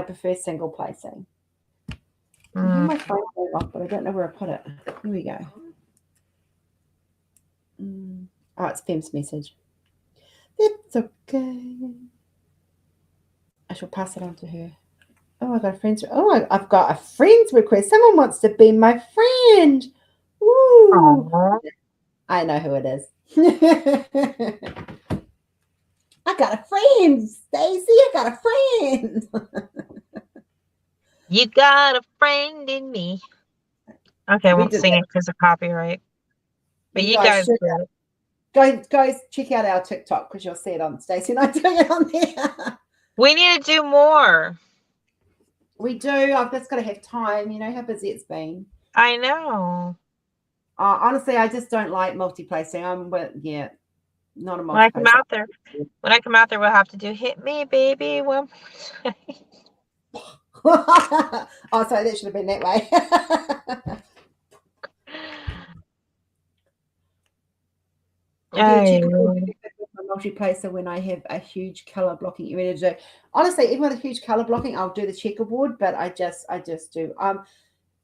prefer single placing. I have my phone off, but I don't know where I put it. Here we go. Oh, it's Fem's message. It's okay. I shall pass it on to her. Oh, I've got a friend's request. Someone wants to be my friend. Ooh. Aww. I know who it is. I got a friend, Stacey. I got a friend. You got a friend in me. Okay, I won't sing it because of copyright. But you guys do it. Guys, check out our TikTok because you'll see it on Stacey and I doing it on there. We need to do more. We do. I've just got to have time. You know how busy it's been. I know. Honestly, I just don't like multi-placing. Not a multi-placer. When I come out there, we'll have to do Hit Me, Baby, one more time. Oh, sorry, that should have been that way. Multi-placer when I have a huge color blocking area to do. Honestly, even with a huge color blocking, I'll do the checkerboard, but I just do. I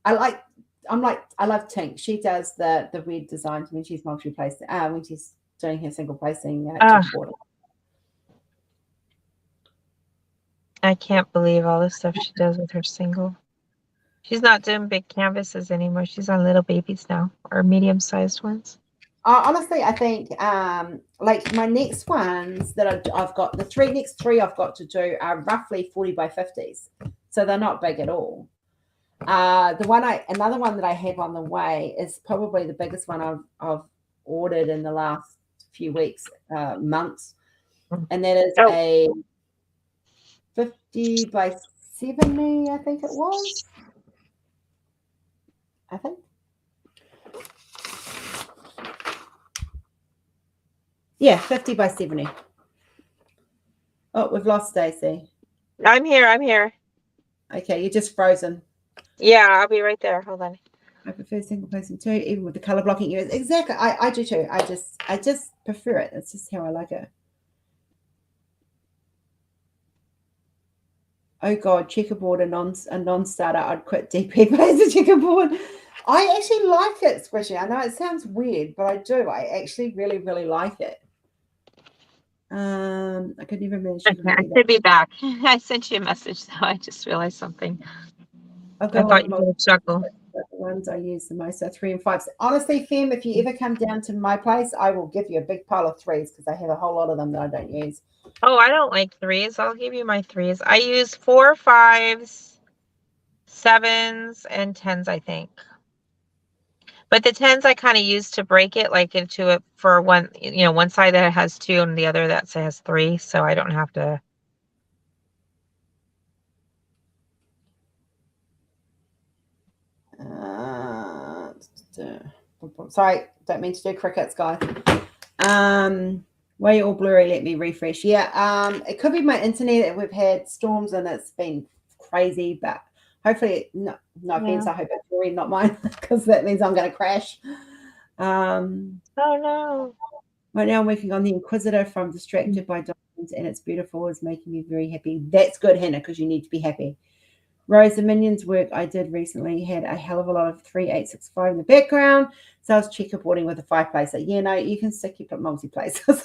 love Tink. She does the weird designs when she's multi-placing. When she's doing her single placing checkerboard. I can't believe all the stuff she does with her single. She's not doing big canvases anymore. She's on little babies now, or medium-sized ones. Honestly, I think like my next ones that I've got, the next three I've got to do are roughly 40 by 50s, so they're not big at all. Another one that I have on the way is probably the biggest one I've ordered in the last few weeks, months, and that is a 50 by 70. I think it was. I think. Yeah, 50 by 70. Oh, we've lost Stacey. I'm here. Okay, you're just frozen. Yeah, I'll be right there. Hold on. I prefer single placing too, even with the color blocking areas. Exactly. I do too. I just prefer it. It's just how I like it. Oh God, checkerboard a non-starter. I'd quit DP as a checkerboard. I actually like it, Squishy. I know it sounds weird, but I do. I actually really, really like it. I couldn't even mention. Okay, I should be back. I sent you a message, so I just realized something. I thought you would chuckle. The ones I use the most are 3 and 5s. Honestly, Fem, if you ever come down to my place, I will give you a big pile of 3s because I have a whole lot of them that I don't use. Oh, I don't like threes. I'll give you my threes. I use 4, 5s, 7s, and 10s, I think. But the 10s I kind of use to break it like into it for one, one side that has 2 and the other that has 3. So I don't have to. Sorry, don't mean to do crickets, guys. Why you all blurry? Let me refresh. Yeah, it could be my internet. We've had storms and it's been crazy, but hopefully, no offense. I hope it's your end, not mine, because that means I'm going to crash. Oh no! Right now, I'm working on the Inquisitor from Distracted by Diamonds, and it's beautiful. It's making me very happy. That's good, Hannah, because you need to be happy. Rose, the Minions work I did recently had a hell of a lot of 3865 in the background. So I was checkerboarding with a 5-placer. Yeah, no, you can stick your multi-placers.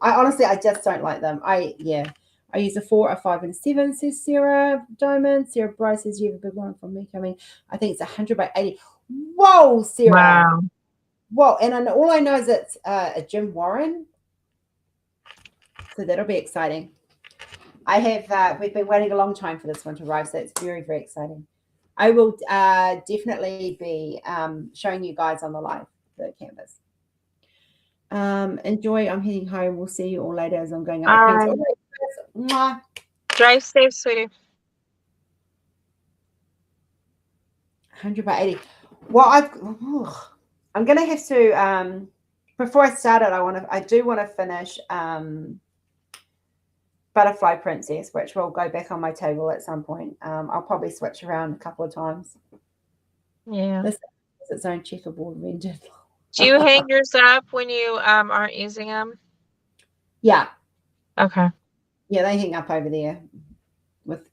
I just don't like them. I use a 4, a 5, and a 7, says Sarah Diamond. Sarah Bryce says you have a big one from me coming. I think it's 100 by 80. Whoa, Sarah. Wow. Whoa, and all I know is it's a Jim Warren. So that'll be exciting. We've been waiting a long time for this one to arrive, so it's very, very exciting. I will definitely be showing you guys on the live, the canvas. Enjoy. I'm heading home. We'll see you all later as I'm going up the fence. Right. Drive safe, sweetie. 100 by 80. Well, I'm going to have to, before I start it, I do want to finish Butterfly Princess, which will go back on my table at some point. I'll probably switch around a couple of times. Yeah. This is its own checkerboard rendered. Do you hang yours up when you aren't using them? Yeah. Okay. Yeah, they hang up over there.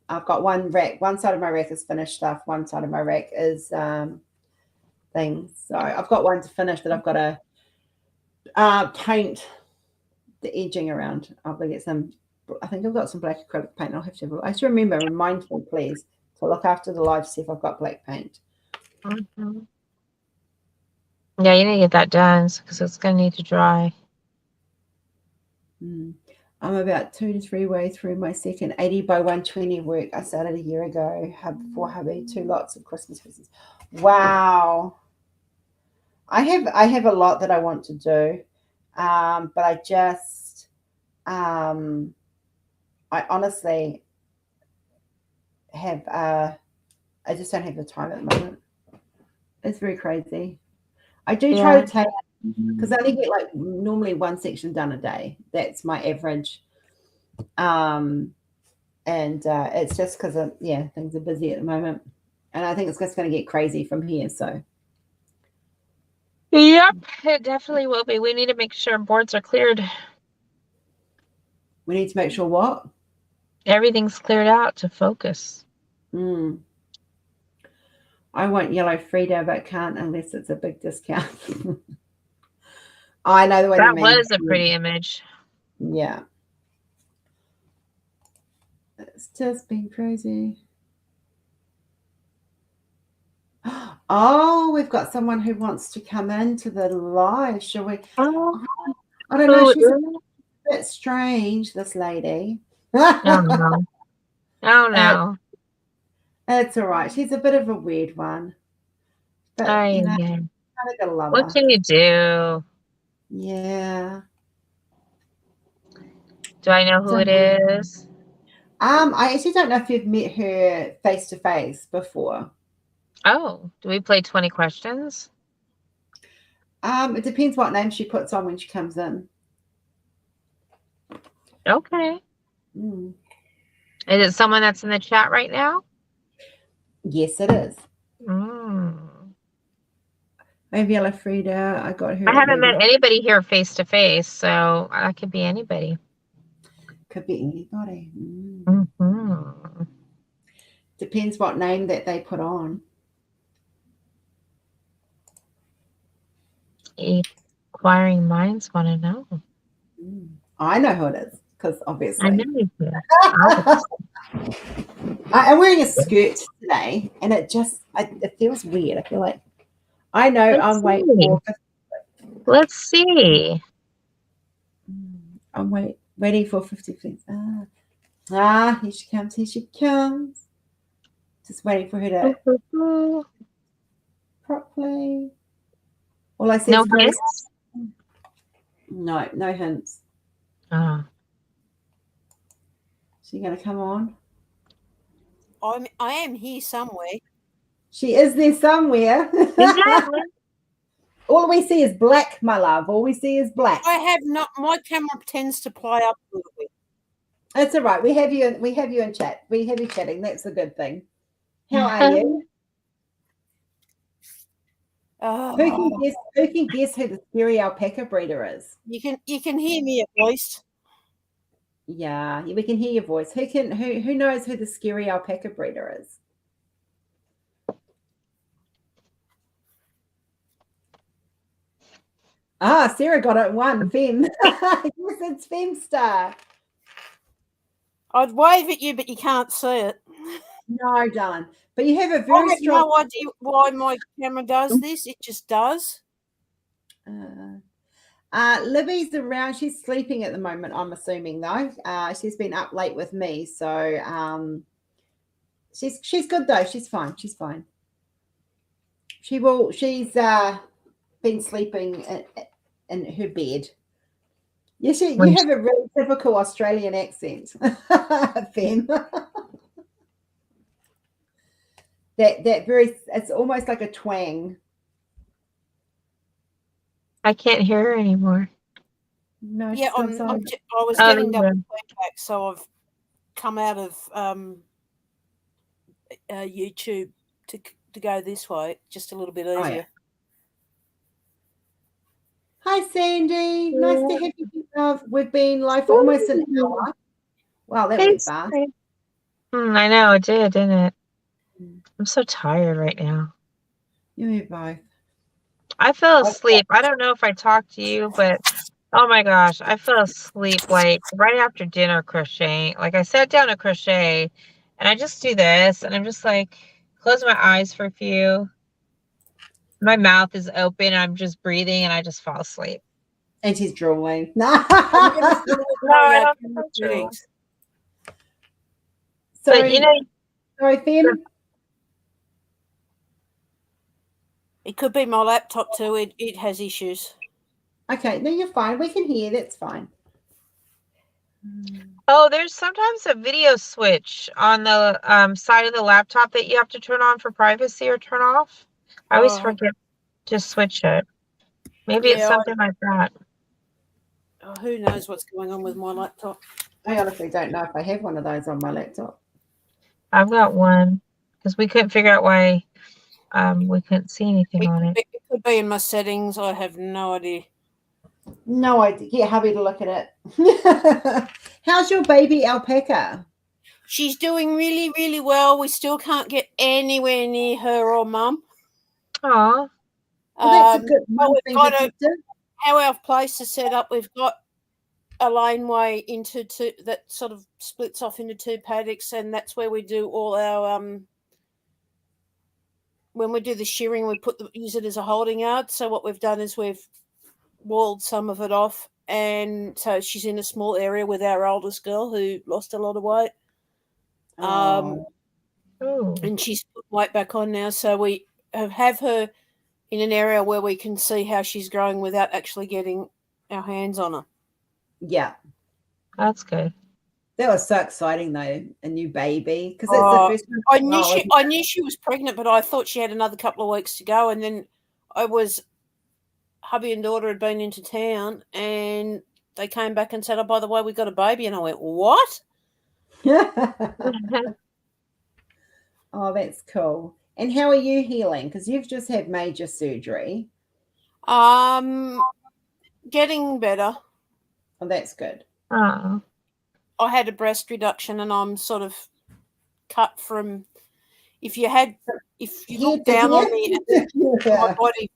I've got one rack. One side of my rack is finished stuff. One side of my rack is things. So I've got one to finish that I've got to paint the edging around. I'll get some. I think I've got some black acrylic paint. I'll have to. I should remind me, please, to look after the live, see if I've got black paint. Mm-hmm. Yeah, you need to get that done because it's going to need to dry. I'm about 2 to 3 way through my second 80 by 120 work I started a year ago. For hubby, 2 lots of Christmas presents. Wow. I have a lot that I want to do, but I just I honestly have I just don't have the time at the moment. It's very crazy. I do try to take, because I only get like normally 1 section done a day. That's my average. And it's just because things are busy at the moment, and I think it's just going to get crazy from here. So yep, it definitely will be. We need to make sure boards are cleared. We need to make sure what? Everything's cleared out to focus. I want yellow Frida, but can't unless it's a big discount. I know the way that you mean. That was a pretty image. Yeah. It's just been crazy. Oh, we've got someone who wants to come into the live. Shall we? Oh, I don't know. She's a bit strange, this lady. Oh, no. Oh, no. It's all right. She's a bit of a weird one. But, kind of gotta love her. What can you do? Yeah. Do I know who it is? I actually don't know if you've met her face to face before. Oh, do we play 20 questions? It depends what name she puts on when she comes in. Okay. Is it someone that's in the chat right now? Yes, it is. I have Yellow Frida. I got her. I haven't met anybody here face to face, so that could be anybody. Could be anybody. Depends what name that they put on. Inquiring minds want to know. I know who it is, because obviously. I know you do. I'm wearing a skirt today, and it feels weird. I feel like I know I'm waiting for. Let's see. I'm waiting. Ready for 50 Ah, here she comes. Here she comes. Just waiting for her to properly. All I see No is very. hints? No hints. Oh. She's going to come on. I am here somewhere. She is there somewhere. Exactly. All we see is black, my love. All we see is black. I have not. My camera tends to play up a little bit. That's all right. We have you in chat. We have you chatting. That's a good thing. How are you? Oh, Who can guess who the scary alpaca breeder is? you can hear me at least. Yeah, we can hear your voice. Who knows who the scary alpaca breeder is? Ah, Sarah got it. One Fem. Yes, it's Femstar. I'd wave at you, but you can't see it. No, darling. But you have a I very have strong. no idea why my camera does this. It just does. Libby's around. She's sleeping at the moment, I'm assuming, though. She's been up late with me, so she's good though. She's fine. She's fine. She's been sleeping in her bed. Yes, you have a really typical Australian accent, Fem. that very, it's almost like a twang. I can't hear her anymore. No, Yeah, I was Oh, getting yeah. double feedback, so I've come out of YouTube to go this way, just a little bit easier. Oh, yeah. Hi, Sandy. Nice to have you, love. We've been live for almost an hour. Wow, that went fast. I know, it did, didn't it? I'm so tired right now. You and me both. I fell asleep. I don't know if I talked to you, but oh my gosh, I fell asleep like right after dinner crocheting. Like I sat down to crochet and I just do this and I'm just like close my eyes for a few. My mouth is open and I'm just breathing and I just fall asleep. And she's drooling. No, I don't know. So, but you know, sorry, Fem. It could be my laptop too. It has issues. Okay, no, you're fine. We can hear. That's fine. Oh, there's sometimes a video switch on the side of the laptop that you have to turn on for privacy or turn off. I always forget to switch it. Maybe it's something like that. Who knows what's going on with my laptop? I honestly don't know if I have one of those on my laptop. I've got one because we couldn't figure out why we couldn't see anything on it. It could be in my settings. I have no idea. No idea. Get hubby to look at it. How's your baby alpaca? She's doing really, really well. We still can't get anywhere near her or mum. Aw. Well, that's a good one. How our place is set up, we've got a laneway into two that sort of splits off into two paddocks, and that's where we do all our when we do the shearing, we use it as a holding yard. So what we've done is we've walled some of it off, and so she's in a small area with our oldest girl who lost a lot of weight. And she's put weight back on now, so we have her in an area where we can see how she's growing without actually getting our hands on her. Yeah, that's good. That was so exciting, though, a new baby, because it's the first time. I knew she was pregnant, but I thought she had another couple of weeks to go, and then hubby and daughter had been into town, and they came back and said, "Oh, by the way, we got a baby," and I went, "What?" Oh, that's cool. And how are you healing? Because you've just had major surgery. Getting better. Oh, that's good. Oh. I had a breast reduction, and I'm sort of cut from. If you look down on me and my body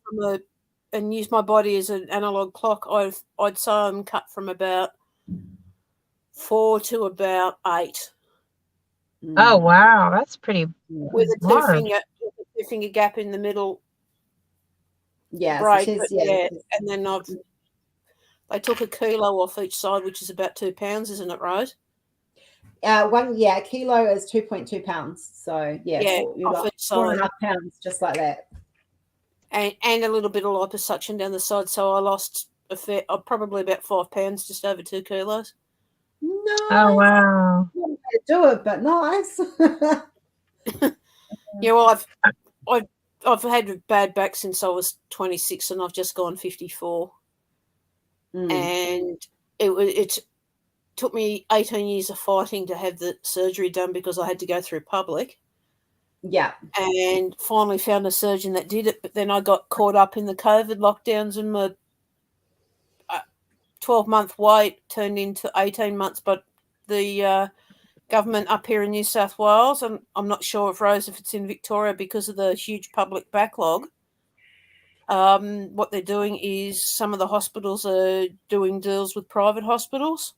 and use my body as an analog clock, I'd say I'm cut from about 4 to about 8. Oh wow, that's pretty. With a two finger gap in the middle. Yeah, break, and then They took a kilo off each side, which is about 2 pounds, isn't it, Rose? A kilo is 2.2 pounds. So Yeah, you're off like each 4.5 side. pounds, just like that. And a little bit of liposuction down the side. So I lost probably about 5 pounds, just over 2 kilos. Nice. Oh, wow. Do it, but nice. Yeah, well, I've had bad back since I was 26, and I've just gone 54. And it took me 18 years of fighting to have the surgery done because I had to go through public. Yeah. And finally found a surgeon that did it, but then I got caught up in the COVID lockdowns, and my 12-month wait turned into 18 months. But the government up here in New South Wales, and I'm not sure if it's in Victoria because of the huge public backlog, what they're doing is some of the hospitals are doing deals with private hospitals.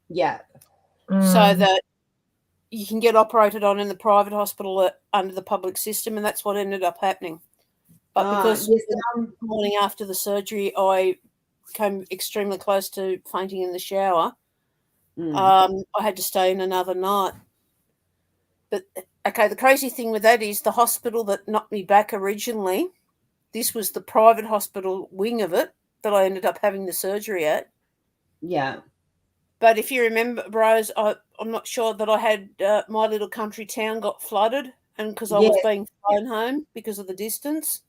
Yeah. So that you can get operated on in the private hospital under the public system, and that's what ended up happening. But because the morning after the surgery, I came extremely close to fainting in the shower, I had to stay in another night. But, okay, the crazy thing with that is the hospital that knocked me back originally, this was the private hospital wing of it that I ended up having the surgery at. Yeah. But if you remember, Rose, I'm not sure that I had my little country town got flooded, and because I was being flown home because of the distance.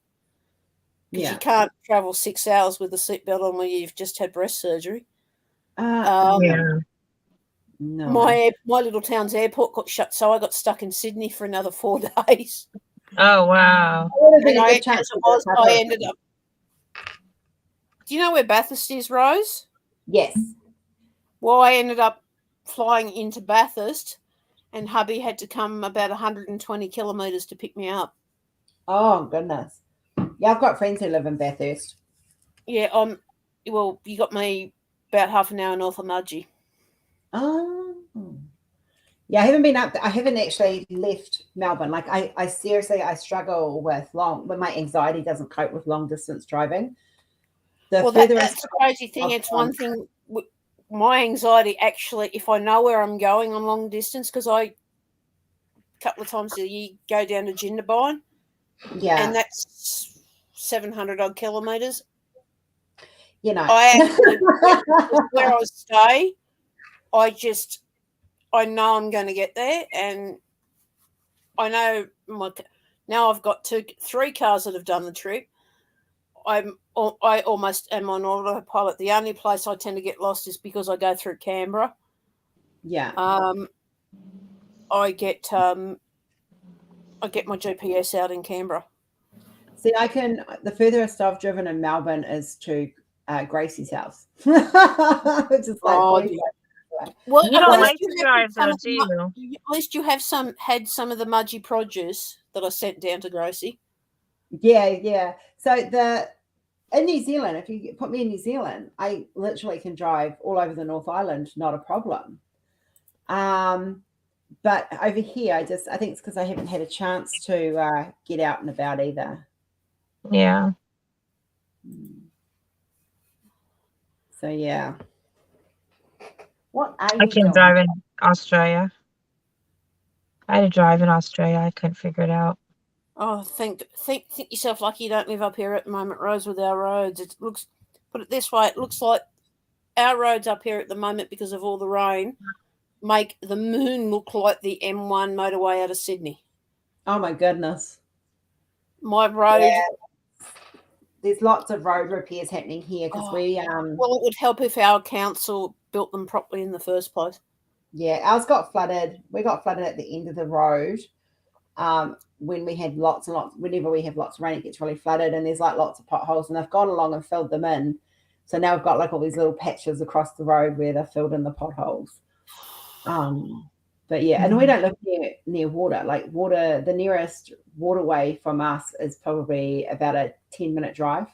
Because you can't travel 6 hours with a seatbelt on when you've just had breast surgery. No. My little town's airport got shut, so I got stuck in Sydney for another 4 days. Oh, wow. And I ended up. Do you know where Bathurst is, Rose? Yes. Well, I ended up flying into Bathurst, and hubby had to come about 120 kilometres to pick me up. Oh, goodness. Yeah, I've got friends who live in Bathurst. Yeah, well, you got me about half an hour north of Mudgee. Oh. Yeah, I haven't been up. I haven't actually left Melbourne. Like I seriously, I struggle with when my anxiety doesn't cope with long distance driving. That's the crazy thing. It's one thing. My anxiety actually, if I know where I'm going on long distance, because a couple of times a year go down to Jindabyne, and that's 700 odd kilometres. You know, I actually where I stay, I know I'm going to get there, and I know now I've got 3 cars that have done the trip. I almost am on autopilot. The only place I tend to get lost is because I go through Canberra. Yeah. I get my GPS out in Canberra. See, the furthest I've driven in Melbourne is to Gracie's house, which is like. Well, you don't like to drive, though, do you? At least you have had some of the Mudgee produce that I sent down to Gracie. Yeah. So in New Zealand, if you put me in New Zealand, I literally can drive all over the North Island, not a problem. But over here, I think it's because I haven't had a chance to get out and about either. Yeah. So yeah. What are you I can doing? drive in Australia. I had to drive in Australia. I couldn't figure it out. Oh, think yourself lucky you don't live up here at the moment, Rose, with our roads. Put it this way, it looks like our roads up here at the moment, because of all the rain, make the moon look like the M1 motorway out of Sydney. Oh my goodness. My road. Yeah. There's lots of road repairs happening here because well, it would help if our council built them properly in the first place. Yeah, ours got flooded. We got flooded at the end of the road. When we had lots and lots, whenever we have lots of rain, it gets really flooded, and there's like lots of potholes, and they've gone along and filled them in. So now we've got like all these little patches across the road where they're filled in the potholes. But yeah, and we don't live near water. Like the nearest waterway from us is probably about a 10-minute drive.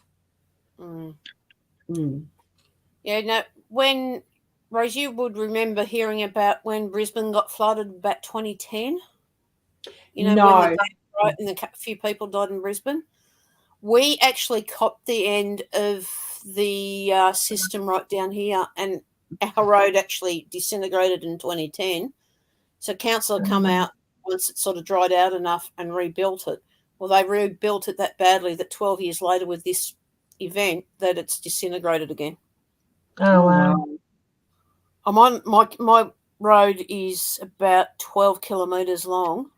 Yeah, no, when Rose, you would remember hearing about when Brisbane got flooded about 2010. You know, no. when and a few people died in Brisbane. We actually copped the end of the system right down here, and our road actually disintegrated in 2010. So council had come out once it sort of dried out enough and rebuilt it. Well, they rebuilt it that badly that 12 years later with this event that it's disintegrated again. Oh, wow. I'm on my road is about 12 kilometres long,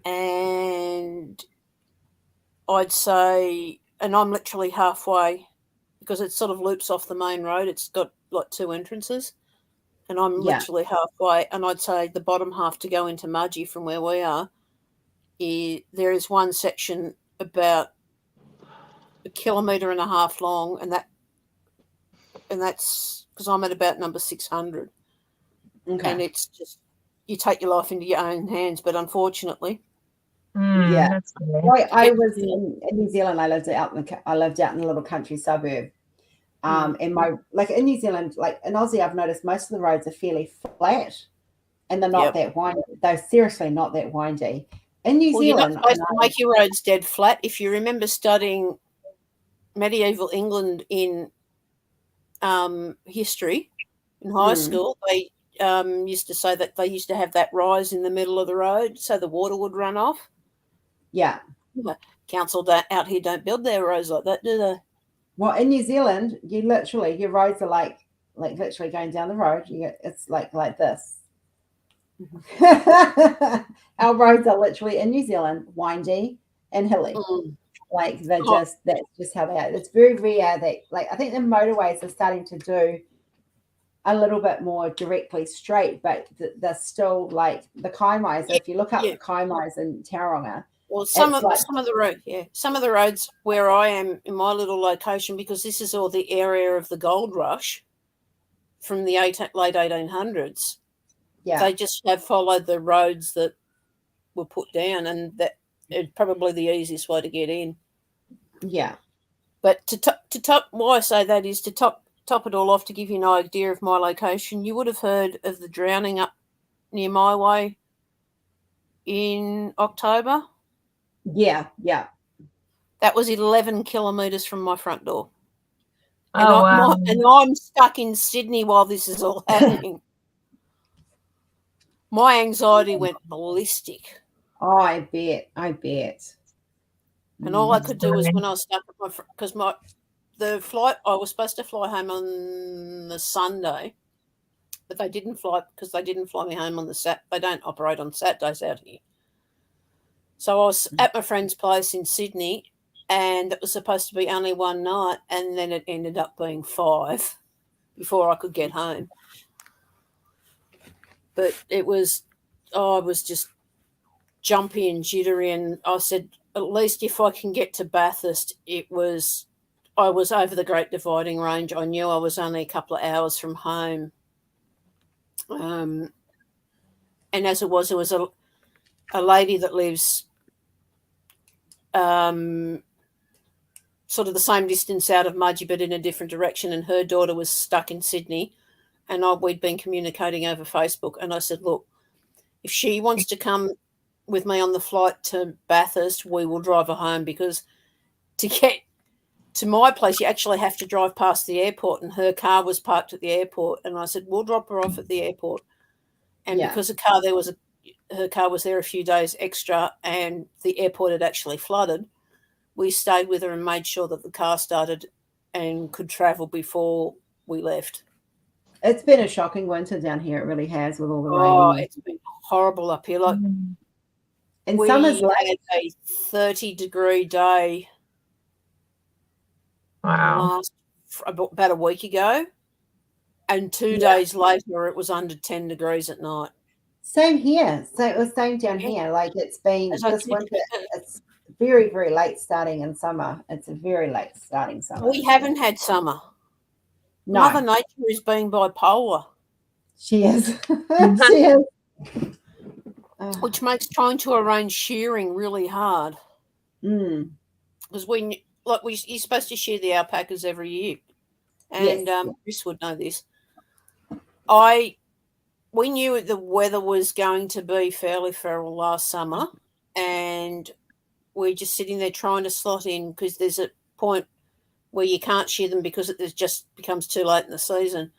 and I'd say, and I'm literally halfway because it sort of loops off the main road. It's got like 2 entrances, and I'm literally halfway. And I'd say the bottom half to go into Mudgee from where we are, there is one section about 1.5 kilometres long, and that's because I'm at about number 600. Okay. And it's just, you take your life into your own hands, but unfortunately. That's well, I was in New Zealand. I lived out in a little country suburb. And my, like in New Zealand, like in Aussie, I've noticed most of the roads are fairly flat and they're not that windy. They're seriously not that windy. In New Zealand, you're not supposed to make your roads dead flat. If you remember studying medieval England in history in high school, they used to say that they used to have that rise in the middle of the road so the water would run off. Yeah. Council out here don't build their roads like that, do they? Well, in New Zealand, your roads are like literally going down the road. It's like this. Our roads are literally in New Zealand windy and hilly. Like that's just how they are. It's very rare that, like, I think the motorways are starting to do a little bit more directly straight, but they're still like the Kaimais. If you look up the Kaimais in Tauranga, well, some of the roads where I am in my little location, because this is all the area of the gold rush from the late 1800s. Yeah, they just have followed the roads that were put down, and that is probably the easiest way to get in. Yeah, but to top, why I say that is to top it all off, to give you an idea of my location. You would have heard of the drowning up near my way in October. Yeah. That was 11 kilometres from my front door. And I'm stuck in Sydney while this is all happening. My anxiety went ballistic. Oh, I bet. And all I could do was, when I was stuck at because the flight, I was supposed to fly home on the Sunday, but they didn't fly me home on the Saturday. They don't operate on Saturdays out here. So I was at my friend's place in Sydney, and it was supposed to be only one night, and then it ended up being 5 before I could get home. But I was just jumpy and jittery, and I said, at least if I can get to Bathurst, I was over the Great Dividing Range. I knew I was only a couple of hours from home. And as it was, there was a lady that lives sort of the same distance out of Mudgee, but in a different direction, and her daughter was stuck in Sydney, and we'd been communicating over Facebook, and I said, look, if she wants to come with me on the flight to Bathurst, we will drive her home, because to get to my place, you actually have to drive past the airport, and her car was parked at the airport, and I said, we'll drop her off at the airport. And because her car was there a few days extra, and the airport had actually flooded, we stayed with her and made sure that the car started and could travel before we left. It's been a shocking winter down here. It really has, with all the rain. Oh, it's been horrible up here. Like, and summer's had a 30-degree day. Wow. About a week ago, and 2 days later it was under 10 degrees at night. Same here. So it was same down here. Like, it's been this winter. It's very, very late starting in summer. It's a very late starting summer. We haven't had summer. No. Mother Nature is being bipolar. She is. She is. Which makes trying to arrange shearing really hard. Because you're supposed to shear the alpacas every year. And Chris would know this. We knew the weather was going to be fairly feral last summer, and we're just sitting there trying to slot in, because there's a point where you can't shear them because it just becomes too late in the season.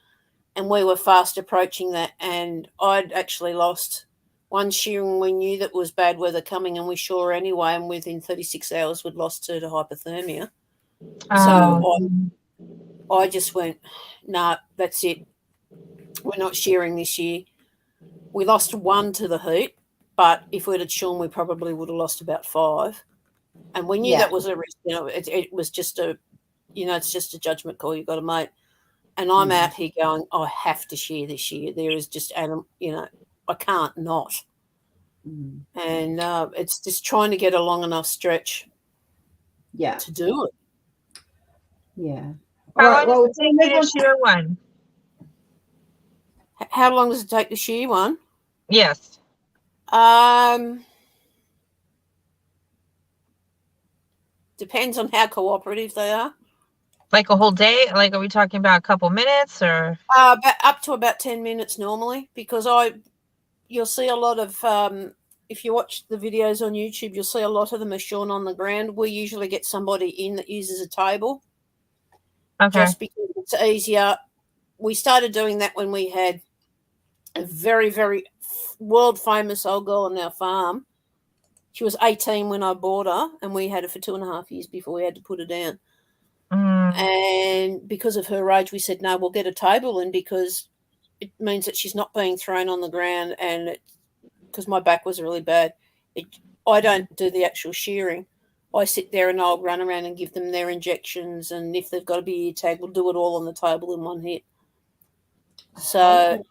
And we were fast approaching that, and I'd actually lost one shearing. We knew that was bad weather coming, and we shore anyway, and within 36 hours we'd lost her to hypothermia. So I just went, nah, that's it. We're not shearing this year. We lost one to the heat, but if we'd had shorn, we probably would have lost about 5. And we knew that was a risk. It was just it's just a judgment call you've got to make. And I'm out here going, I have to shear this year. There is just, I can't not. And it's just trying to get a long enough stretch to do it. Yeah. How long does it take you to shear one? How long does it take to shear one? Yes. Depends on how cooperative they are. Like a whole day? Like, are we talking about a couple minutes or? Up to about 10 minutes normally, because you'll see a lot of, if you watch the videos on YouTube, you'll see a lot of them are shorn on the ground. We usually get somebody in that uses a table. Okay. Just because it's easier. We started doing that when we had a very, very world famous old girl on our farm. She was 18 when I bought her, and we had her for 2.5 years before we had to put her down. And because of her age, we said, no, we'll get a table in, because it means that she's not being thrown on the ground. And because my back was really bad, I don't do the actual shearing. I sit there and I'll run around and give them their injections. And if they've got to be ear tagged, we'll do it all on the table in one hit. So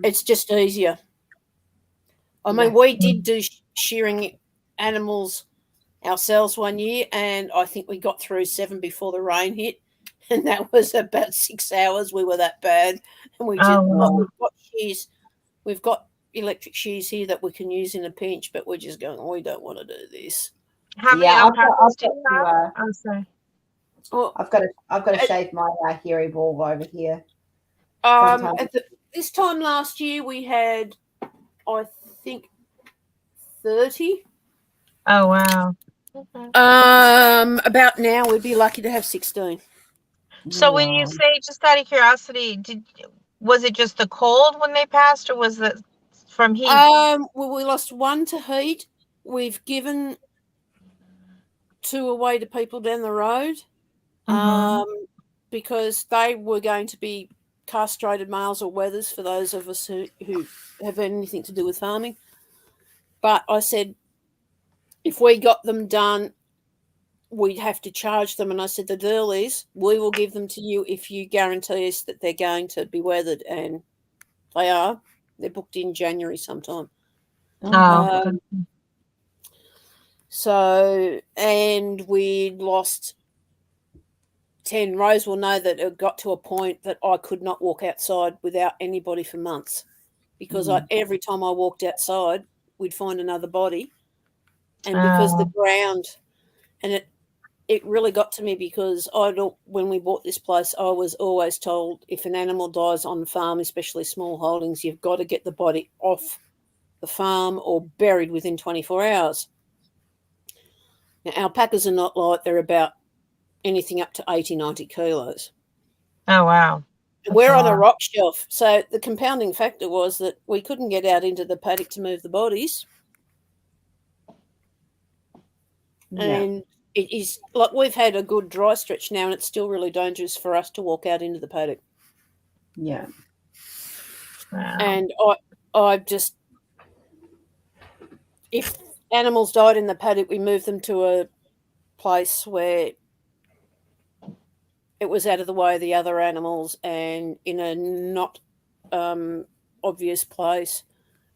it's just easier. I mean, we did do shearing animals ourselves one year, and I think we got through 7 before the rain hit, and that was about 6 hours. We were that bad, and we just we've got shears, we've got electric shears here that we can use in a pinch, but we're just going, we don't want to do this. How many alpacas do you have? I'm sorry. I've got to shave my hairy ball over here. This time last year we had, I think, 30. Oh wow. About now we'd be lucky to have 16. So when you say, just out of curiosity, was it just the cold when they passed, or was it from heat? Well, we lost one to heat. We've given 2 away to people down the road, because they were going to be castrated males or wethers for those of us who have anything to do with farming. But I said, if we got them done, we'd have to charge them. And I said, the deal is, we will give them to you if you guarantee us that they're going to be weathered. And they are. They're booked in January sometime. So, and we lost 10. Rose will know that it got to a point that I could not walk outside without anybody for months, because every time I walked outside, we'd find another body. And because the ground, and it really got to me, because when we bought this place, I was always told, if an animal dies on the farm, especially small holdings, you've got to get the body off the farm or buried within 24 hours. Now, alpacas are not light. They're about anything up to 80, 90 kilos. Oh, wow. We're on a rock shelf. So the compounding factor was that we couldn't get out into the paddock to move the bodies. And it is like, we've had a good dry stretch now, and it's still really dangerous for us to walk out into the paddock. Yeah. Wow. And I just, if animals died in the paddock, we moved them to a place where it was out of the way of the other animals and in a not obvious place,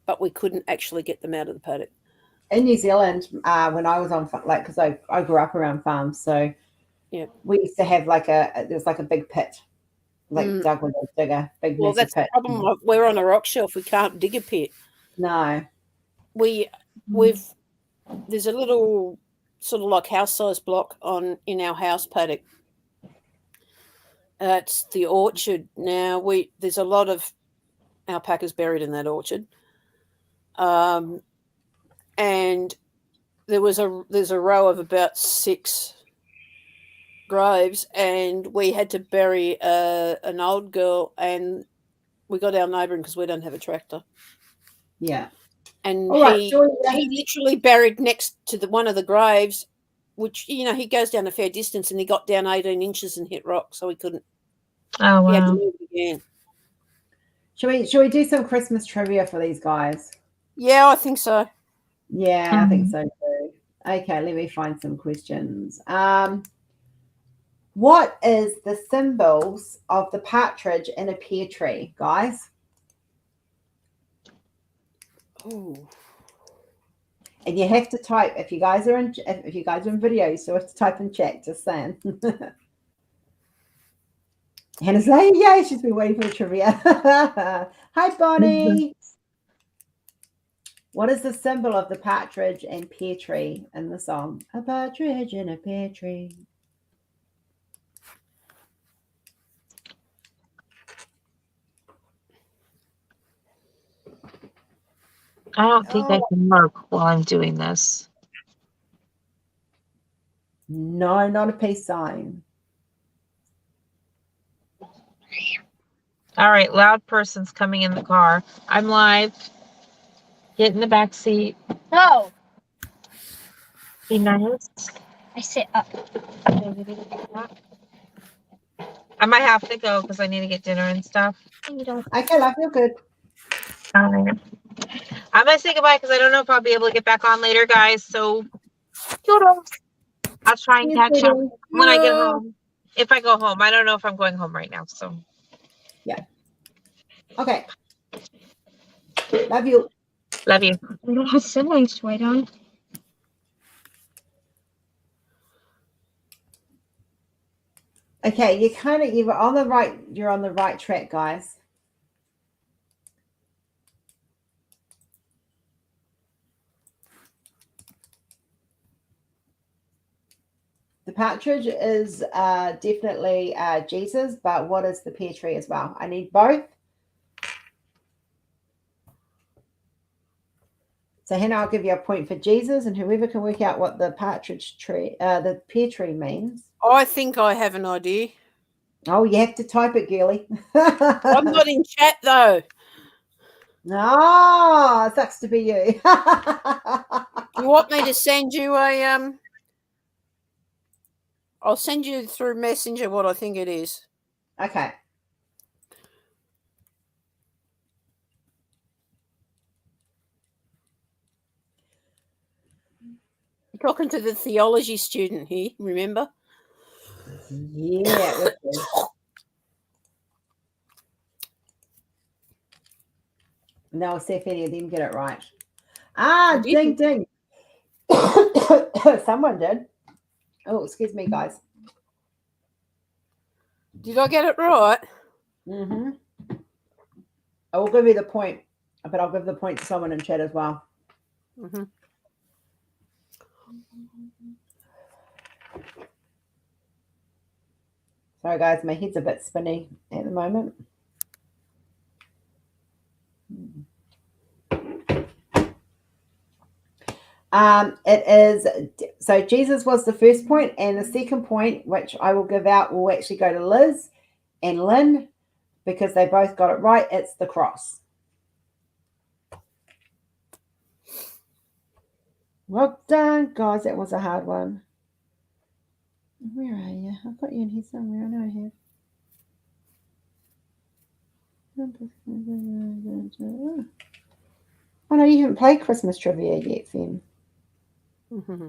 but we couldn't actually get them out of the paddock. In New Zealand, when I was on, because I grew up around farms, so we used to have there's a big pit, dug with a digger, big well, that's pit. the problem. We're on a rock shelf. We can't dig a pit. No. There's a little sort of like house-sized block in our house paddock. It's the orchard. Now there's a lot of alpacas buried in that orchard. And there's a row of about 6 graves, and we had to bury an old girl, and we got our neighbouring because we don't have a tractor. Yeah. And All right, he Joy, literally buried next to one of the graves, which, he goes down a fair distance, and he got down 18 inches and hit rock, so he couldn't. Oh, He had to wow. move it again. Shall we do some Christmas trivia for these guys? Yeah, I think so. Yeah, I think so too. Okay, let me find some questions. What is the symbols of the partridge in a pear tree, guys? Oh. And you have to type if you guys are in video, you still have to type in chat, just saying. Hannah's like, yay, she's been waiting for the trivia. Hi, Bonnie. What is the symbol of the partridge and pear tree in the song? A partridge in a pear tree. I don't think I can work while I'm doing this. No, not a peace sign. All right, loud person's coming in the car. I'm live. Get in the back seat. No, Be nice. I sit up. I might have to go because I need to get dinner and stuff. You don't. Okay, love, you're good. All right. I'm going to say goodbye because I don't know if I'll be able to get back on later, guys. So, toodles. I'll try and catch up when I get home. If I go home. I don't know if I'm going home right now. So, yeah. Okay. Love you. Love you. I don't have siblings to wait on. Okay, you're on the right track, guys. The partridge is definitely Jesus, but what is the pear tree as well? I need both. So Hannah, I'll give you a point for Jesus, and whoever can work out what the the pear tree means. I think I have an idea. Oh, you have to type it, girly. I'm not in chat though. No, sucks to be you. Do you want me to send you a I'll send you through Messenger what I think it is. Okay. You're talking to the theology student here, remember? Yeah. Now we'll see if any of them get it right. Ah, ding, ding. Someone did. Oh, excuse me, guys. Did I get it right? Mm-hmm. I will give you the point, but I'll give the point to someone in chat as well. Mm-hmm. Sorry, guys, my head's a bit spinny at the moment. It is, so Jesus was the first point, and the second point, which I will give out, will actually go to Liz and Lynn because they both got it right. It's the cross. Well done, guys. That was a hard one. Where are you? I've got you in here somewhere. I know I have. Oh no, you haven't played Christmas trivia yet, Fem. Mm-hmm.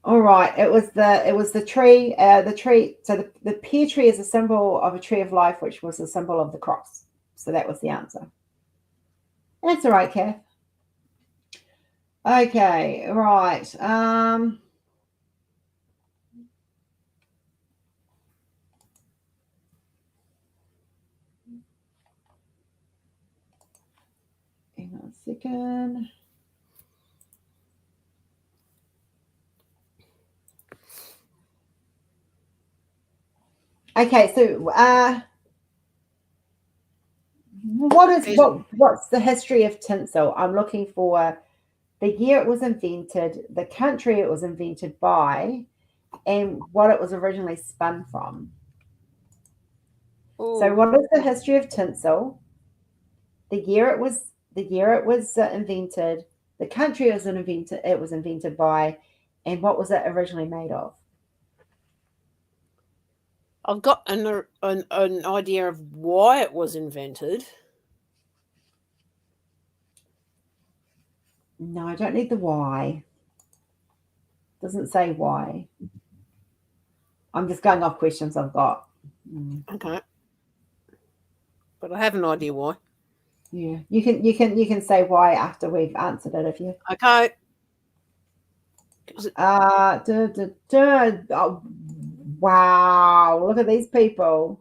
All right, it was the tree. So the pear tree is a symbol of a tree of life, which was a symbol of the cross. So that was the answer. That's all right, Kath. Okay, right. Hang on a second. Okay, so what's the history of tinsel? I'm looking for the year it was invented, the country it was invented by, and what it was originally spun from. Ooh. So, what is the history of tinsel? The year it was invented, the country it was invented by, and what was it originally made of? I've got an idea of why it was invented. No, I don't need the why. Doesn't say why. I'm just going off questions I've got. Okay. But I have an idea why. Yeah, you can say why after we've answered it if you. Okay. Oh, wow! Look at these people.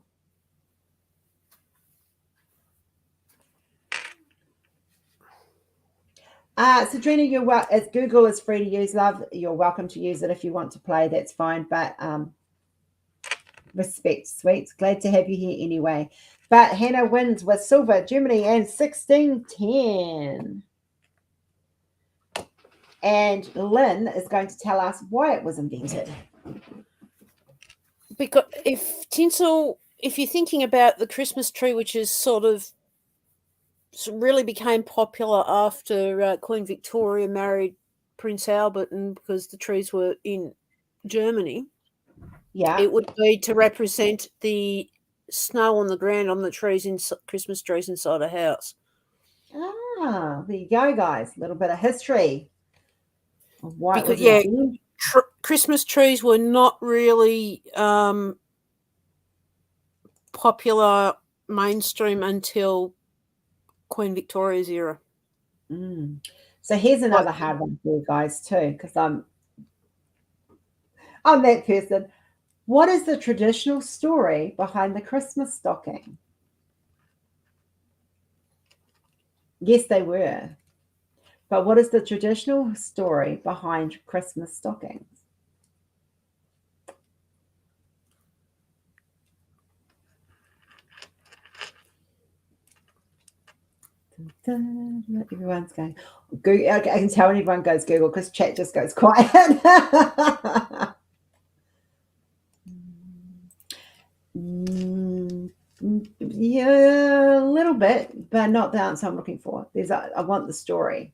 Sadrina, as Google is free to use, love. You're welcome to use it if you want to play. That's fine, but respect, sweets. Glad to have you here anyway. But Hannah wins with silver, Germany, and 1610. And Lynn is going to tell us why it was invented. Because if you're thinking about the Christmas tree, which is sort of really became popular after Queen Victoria married Prince Albert, and because the trees were in Germany, Yeah, it would be to represent the snow on the ground on the trees in Christmas trees inside a house. there you go, guys. A little bit of history of why Because it was Christmas trees were not really popular mainstream until Queen Victoria's era. So here's another hard one for you guys too, because I'm that person. What is the traditional story behind the Christmas stocking? Yes, they were. But what is the traditional story behind Christmas stockings? Everyone's going Google. I can tell when everyone goes Google because chat just goes quiet. Yeah, a little bit, but not the answer I'm looking for. I want the story.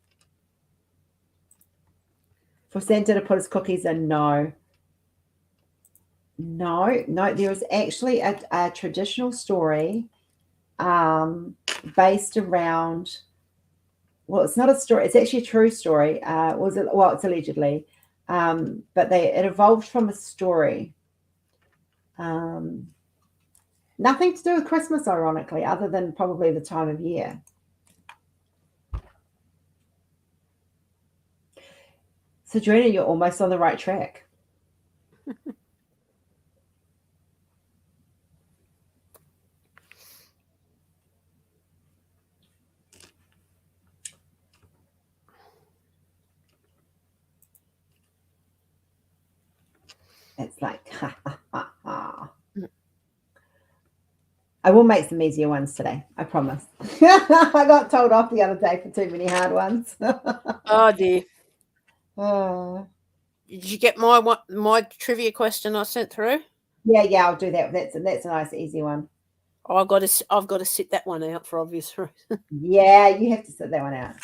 For Santa to put his cookies in, no. There is actually a traditional story based around, well, it's not a story, it's actually a true story. It's allegedly, but it evolved from a story. Nothing to do with Christmas, ironically, other than probably the time of year. So, Joanna, you're almost on the right track. It's like, ha, ha, ha, ha. I will make some easier ones today. I promise. I got told off the other day for too many hard ones. Oh dear. Oh. Did you get my trivia question I sent through? Yeah, I'll do that. That's a nice, easy one. Oh, I've got to sit that one out for obvious reasons. Yeah, you have to sit that one out.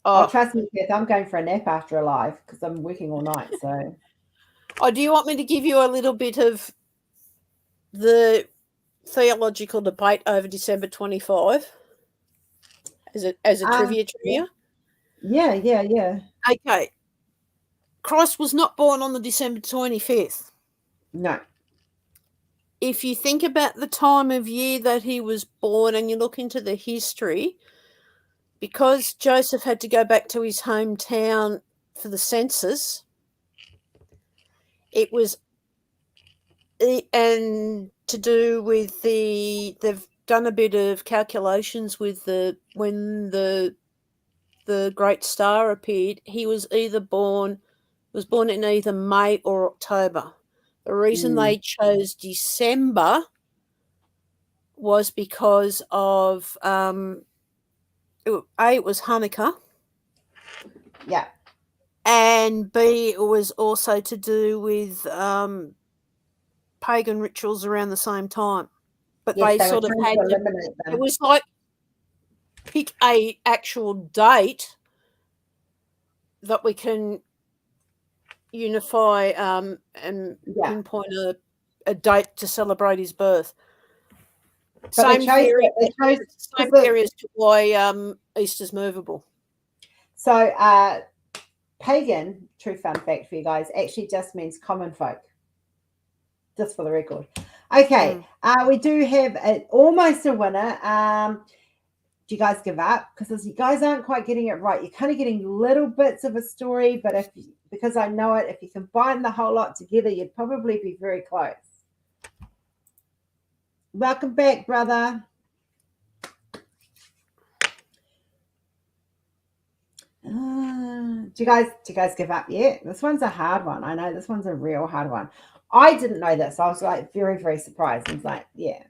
Oh, trust me, Beth, I'm going for a nap after a live because I'm working all night. So. Oh, do you want me to give you a little bit of the theological debate over December 25 as a trivia? Yeah. Okay. Christ was not born on the December 25th. No. If you think about the time of year that he was born and you look into the history, because Joseph had to go back to his hometown for the census, it was, and to do with they've done a bit of calculations with when the great star appeared. He was born in either May or October. The reason they chose December was because of it was Hanukkah, Yeah. and B, it was also to do with pagan rituals around the same time. But Yes, they they were sort of trying had to eliminate it them. was like pick a actual date that we can unify and Yeah. pinpoint a date to celebrate his birth. But Same they chose theory. it. They chose Same because theory as to why Easter's movable. so pagan, true fun fact for you guys, actually just means common folk. Just for the record. Okay, we do have almost a winner. Do you guys give up? Because you guys aren't quite getting it right. You're kind of getting little bits of a story, but because I know it, if you combine the whole lot together, you'd probably be very close. Welcome back, brother. Do you guys give up yet? This one's a hard one. I know this one's a real hard one. I didn't know this. I was like very, very surprised. I was like, yeah.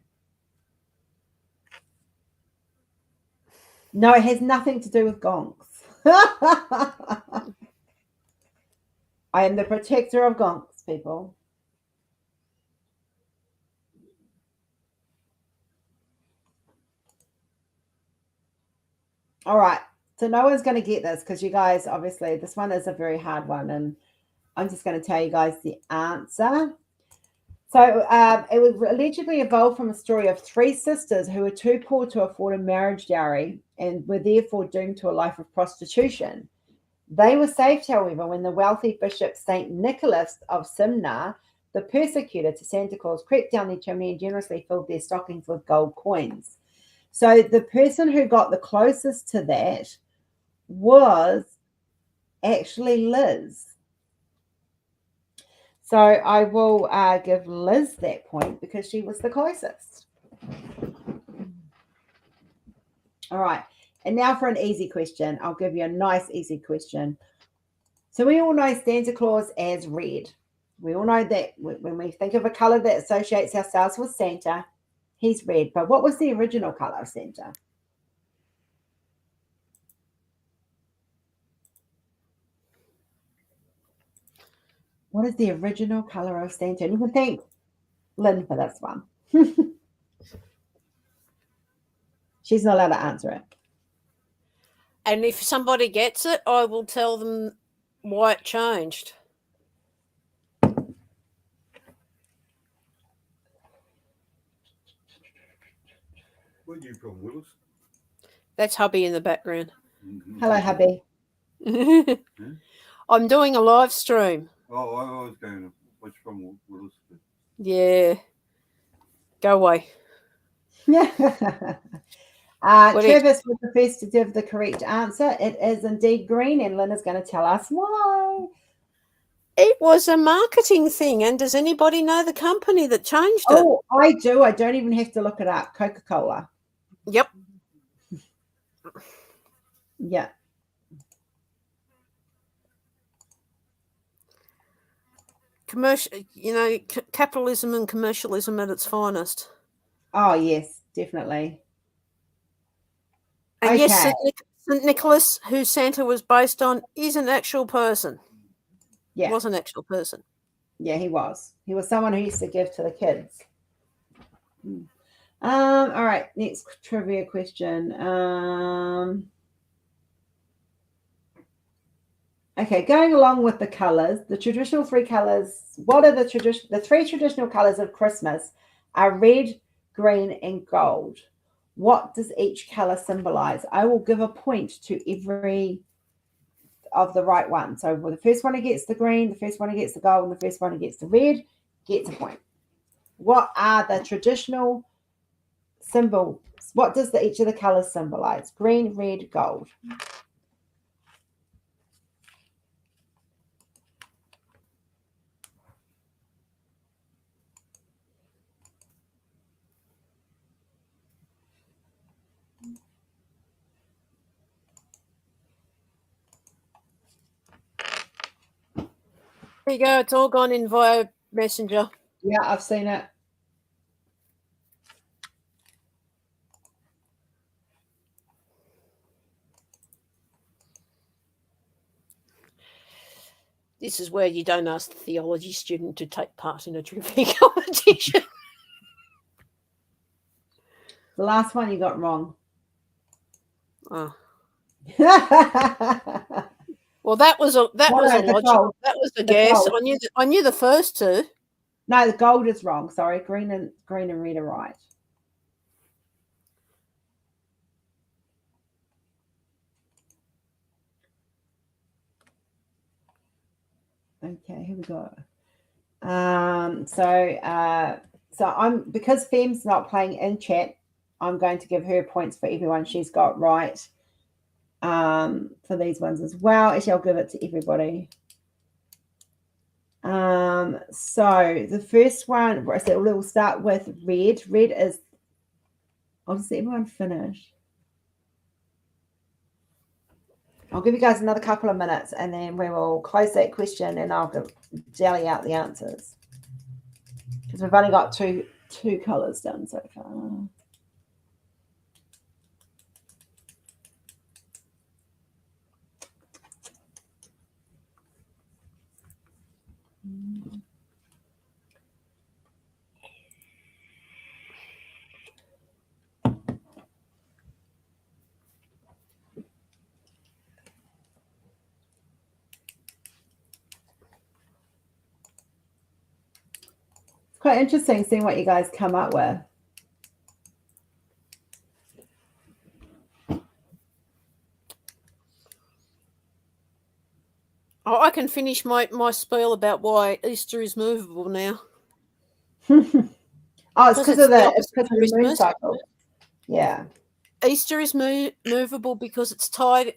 No, it has nothing to do with gongs. I am the protector of gongs, people. All right. So no one's going to get this because you guys, obviously, this one is a very hard one. And I'm just going to tell you guys the answer. So it was allegedly evolved from a story of three sisters who were too poor to afford a marriage dowry and were therefore doomed to a life of prostitution. They were saved, however, when the wealthy Bishop St. Nicholas of Simna, the persecutor to Santa Claus, crept down their chimney and generously filled their stockings with gold coins. So the person who got the closest to that was actually Liz. So I will give Liz that point because she was the closest. All right. And now for an easy question. I'll give you a nice, easy question. So we all know Santa Claus as red. We all know that when we think of a color that associates ourselves with Santa, he's red. But what was the original color of Santa? What is the original color of Santa? And you can thank Lynn for this one. She's not allowed to answer it. And if somebody gets it, I will tell them why it changed. Where are you from, Willis? That's hubby in the background. Mm-hmm. Hello, hubby. I'm doing a live stream. Oh, I was going to. What's from Willis? Yeah. Go away. Travis was the first to give the correct answer. It is indeed green, and Lynn is going to tell us why. It was a marketing thing. And does anybody know the company that changed it? Oh, I do. I don't even have to look it up. Coca-Cola. Yep. Yeah. Commercial, capitalism and commercialism at its finest. Oh, yes, definitely. And okay. Yes, St. Nicholas, who Santa was based on, is an actual person. Yeah. Was an actual person. Yeah, he was. He was someone who used to give to the kids. All right, next trivia question. Okay, going along with the colors, the traditional three colors. What are the three traditional colors of Christmas? Are red, green, and gold. What does each color symbolize? I will give a point to every of the right one. So the first one who gets the green, the first one who gets the gold, and the first one who gets the red gets a point. What are the traditional symbols? What does each of the colors symbolize? Green, red, gold. There you go. It's all gone in via Messenger. Yeah, I've seen it. This is where you don't ask the theology student to take part in a trivia competition. The last one you got wrong. Oh. Well, that was a guess. gold. I knew the first two. No, the gold is wrong. Sorry, green and red are right. Okay, here we go. So I'm, because Fem's not playing in chat, I'm going to give her points for everyone she's got right. For these ones as well. Actually, I'll give it to everybody. So the first one, so we'll start with red. Red is, I'll just let everyone finish. I'll give you guys another couple of minutes and then we will close that question and I'll dally out the answers. Because we've only got two colours done so far. Quite interesting seeing what you guys come up with. Oh, I can finish my spiel about why Easter is movable now. Oh, it's because of the moon cycle. Yeah. Easter is movable because it's tied.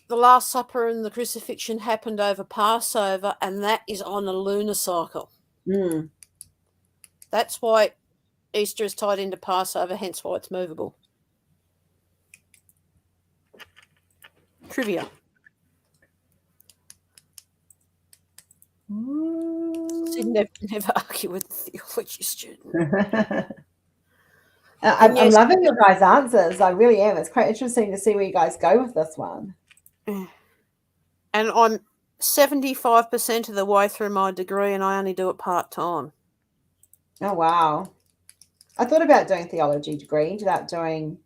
The Last Supper and the crucifixion happened over Passover, and that is on a lunar cycle. Mm. That's why Easter is tied into Passover, hence why it's movable. Trivia. So never argue with the theology student. I'm loving your guys' answers. I really am. It's quite interesting to see where you guys go with this one. And I'm 75% of the way through my degree, and I only do it part-time. Oh, wow. I thought about doing a theology degree, ended up doing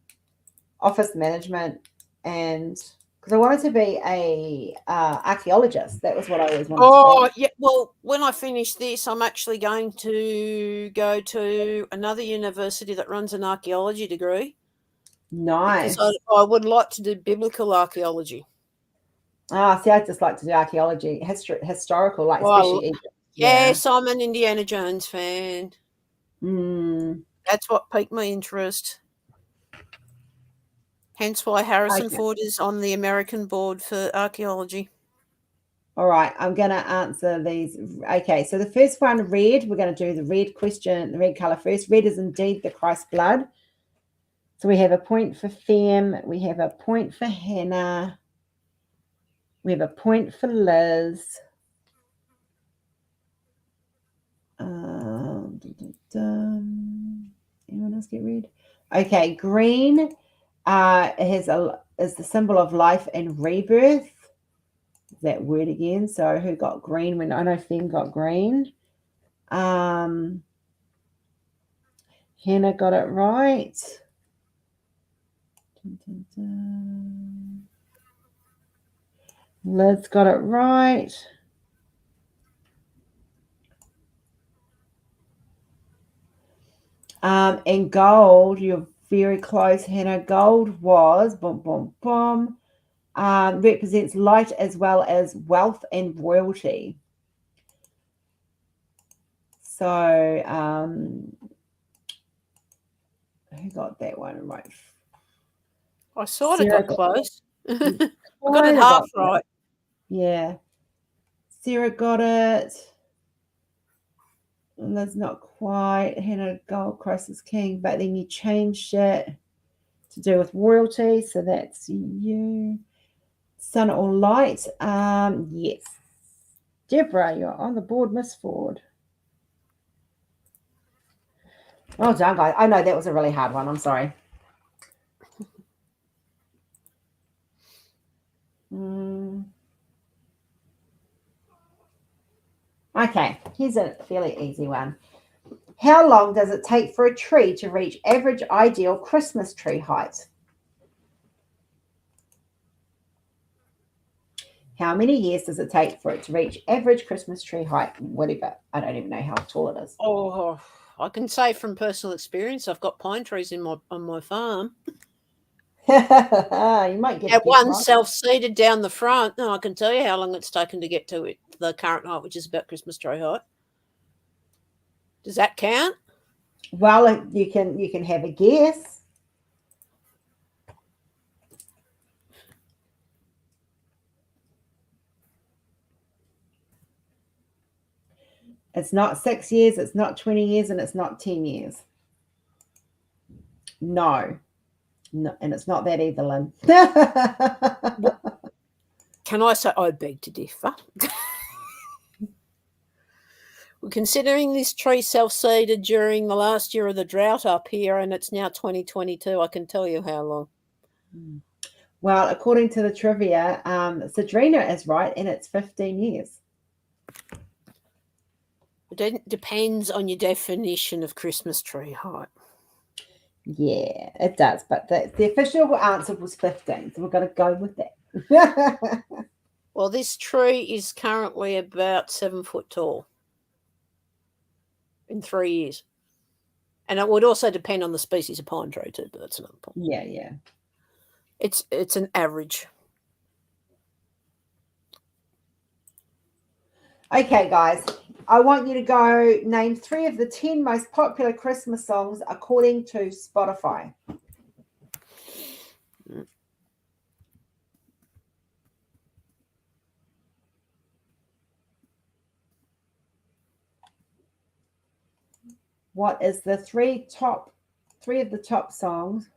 office management, and because I wanted to be a archaeologist. That was what I always wanted to be. Yeah. Well, when I finish this, I'm actually going to go to another university that runs an archaeology degree. Nice. Because I would like to do biblical archaeology. Ah, see, I just like to do archaeology, historical, like especially Egypt. Yes, I'm an Indiana Jones fan. That's what piqued my interest. Hence why Harrison Ford is on the American board for archaeology. All right, I'm going to answer these. Okay, so the first one, red, we're going to do the red question, the red color first. Red is indeed the Christ blood. So we have a point for Fem. We have a point for Hannah. We have a point for Liz. Anyone else get red? Okay, green is the symbol of life and rebirth. That word again. So who got green? When I know Fem got green. Hannah got it right. Liz got it right. And gold, you're very close, Hannah. Gold was represents light as well as wealth and royalty. So who got that one right? I sort of got close. I got it half right. Yeah. Sarah got it. And that's not quite. Hannah gold, Christ is king, but then you changed it to do with royalty. So that's you. Sun or light. Yes. Deborah, you're on the board, Miss Ford. Well done, guys. I know that was a really hard one. I'm sorry. Okay, here's a fairly easy one. How long does it take for a tree to reach average ideal Christmas tree height? How many years does it take for it to reach average Christmas tree height? Whatever. I don't even know how tall it is. Oh, I can say from personal experience, I've got pine trees on my farm. You might get one right. self-seeded down the front. No, I can tell you how long it's taken to get to the current height, which is about Christmas tree height. Does that count? Well, you can have a guess. It's not 6 years, it's not 20 years, and it's not 10 years. No, and it's not that either, Lynn. Can I say I beg to differ? We're considering this tree self-seeded during the last year of the drought up here, and it's now 2022. I can tell you how long. Well, according to the trivia, Sadrina is right, and it's 15 years. It depends on your definition of Christmas tree height. Yeah, it does. But the official answer was 15, so we're going to go with that. Well, this tree is currently about 7 foot tall in 3 years. And it would also depend on the species of pine tree too, but that's another point. Yeah. It's an average. Okay, guys, I want you to go name 3 of the 10 most popular Christmas songs according to Spotify. What is the 3 of the top songs?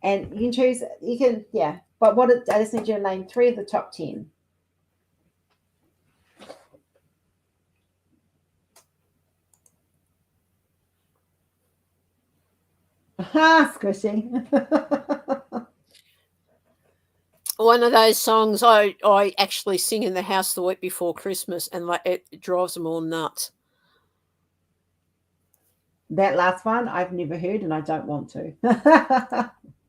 And you can choose, but I just need you to name 3 of the top 10. Aha, squishy. One of those songs I actually sing in the house the week before Christmas, and it drives them all nuts. That last one I've never heard, and I don't want to.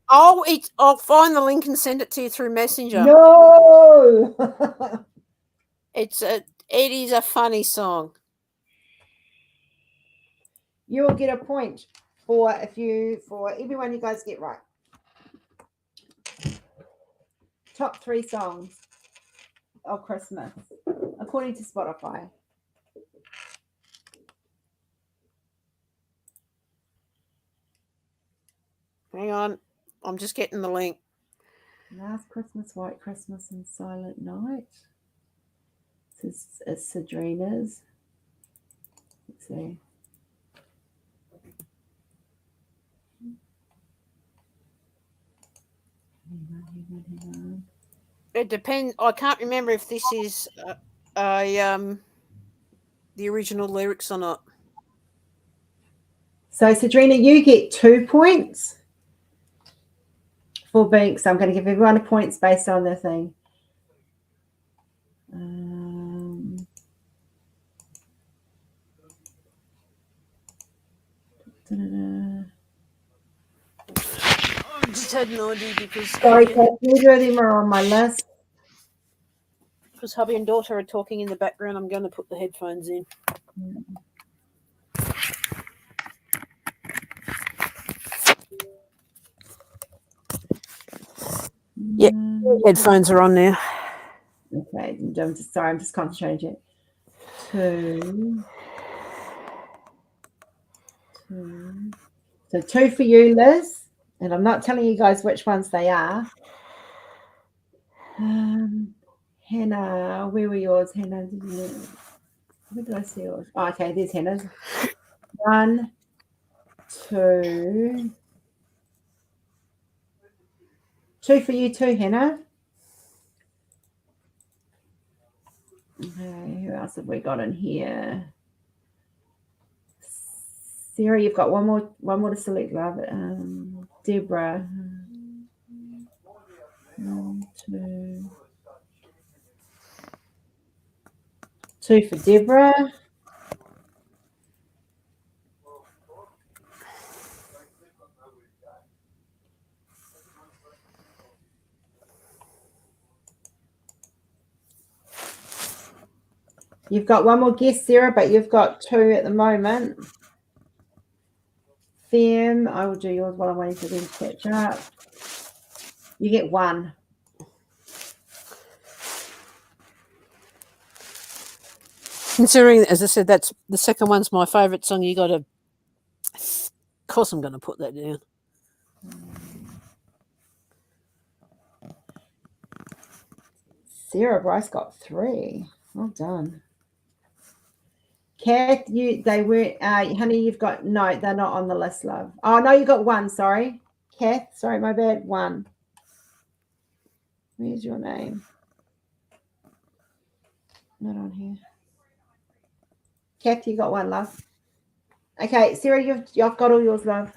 I'll find the link and send it to you through Messenger. No. It is a funny song. You will get a point for everyone you guys get right. Top 3 songs of Christmas according to Spotify. Hang on, I'm just getting the link. Last Christmas, White Christmas, and Silent Night. It's Sadrina's. Let's see. Hang on. It depends. I can't remember if this is the original lyrics or not. So, Sadrina, you get 2 points for being. So, I'm going to give everyone a points based on the thing. I just had no idea because Sorry, neither of them are on my list. Because hubby and daughter are talking in the background, I'm going to put the headphones in. Yeah, headphones are on now. Okay, I'm just concentrating. 2. So 2 for you, Liz, and I'm not telling you guys which ones they are. Hannah, where were yours, Hannah? Where did I see yours? Oh, okay, there's Hannah's. 1, 2. 2 for you too, Hannah. Okay, who else have we got in here? Sarah, you've got one more to select, love. Deborah. 1, 2. 2 for Deborah. You've got one more guess, Sarah, but you've got 2 at the moment. Fem, I will do yours while I'm waiting for them to catch up. You get 1. Considering, as I said, that's the second one's my favourite song, you got to. Of course, I'm going to put that down. Sarah Bryce got 3. Well done. Kath, they were honey, you've got no, they're not on the list, love. Oh no, you got 1, sorry. Kath, sorry, my bad. 1. Where's your name? Not on here. Kath, you got 1, love. Okay, Sarah, you've got all yours, love.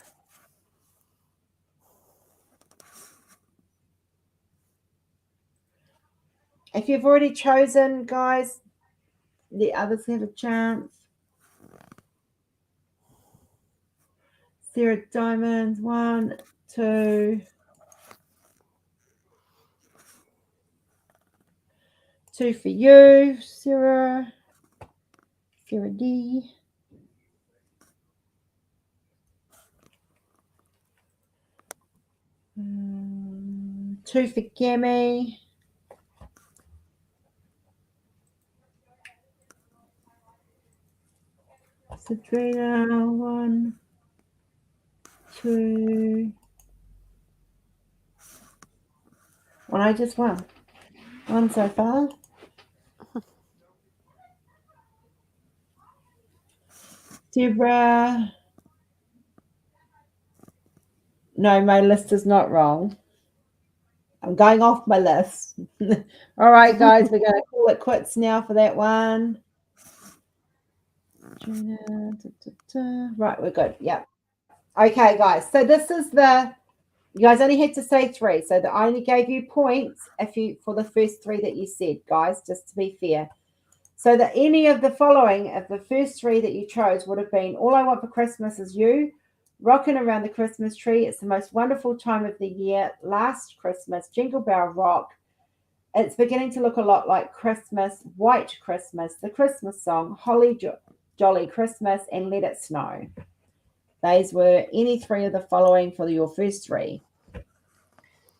If you've already chosen, guys, the others have a chance. Sarah Diamonds, 1, 2. 2 for you, Sarah. Sarah D. Two for Gammy. Sabrina, 1, 2. Well, I just won. 1 so far. Deborah. No, my list is not wrong. I'm going off my list. All right, guys, we're going to call it quits now for that one. Right, we're good. Yeah. Okay, guys. So this is you guys only had to say 3. So I only gave you points for the first 3 that you said, guys, just to be fair. So that any of the following of the first 3 that you chose would have been All I Want for Christmas Is You, Rocking Around the Christmas Tree, It's the Most Wonderful Time of the Year, Last Christmas, Jingle Bell Rock, It's Beginning to Look a Lot Like Christmas, White Christmas, The Christmas Song, Holly Jolly Christmas, and Let It Snow. Those were any 3 of the following for your first 3.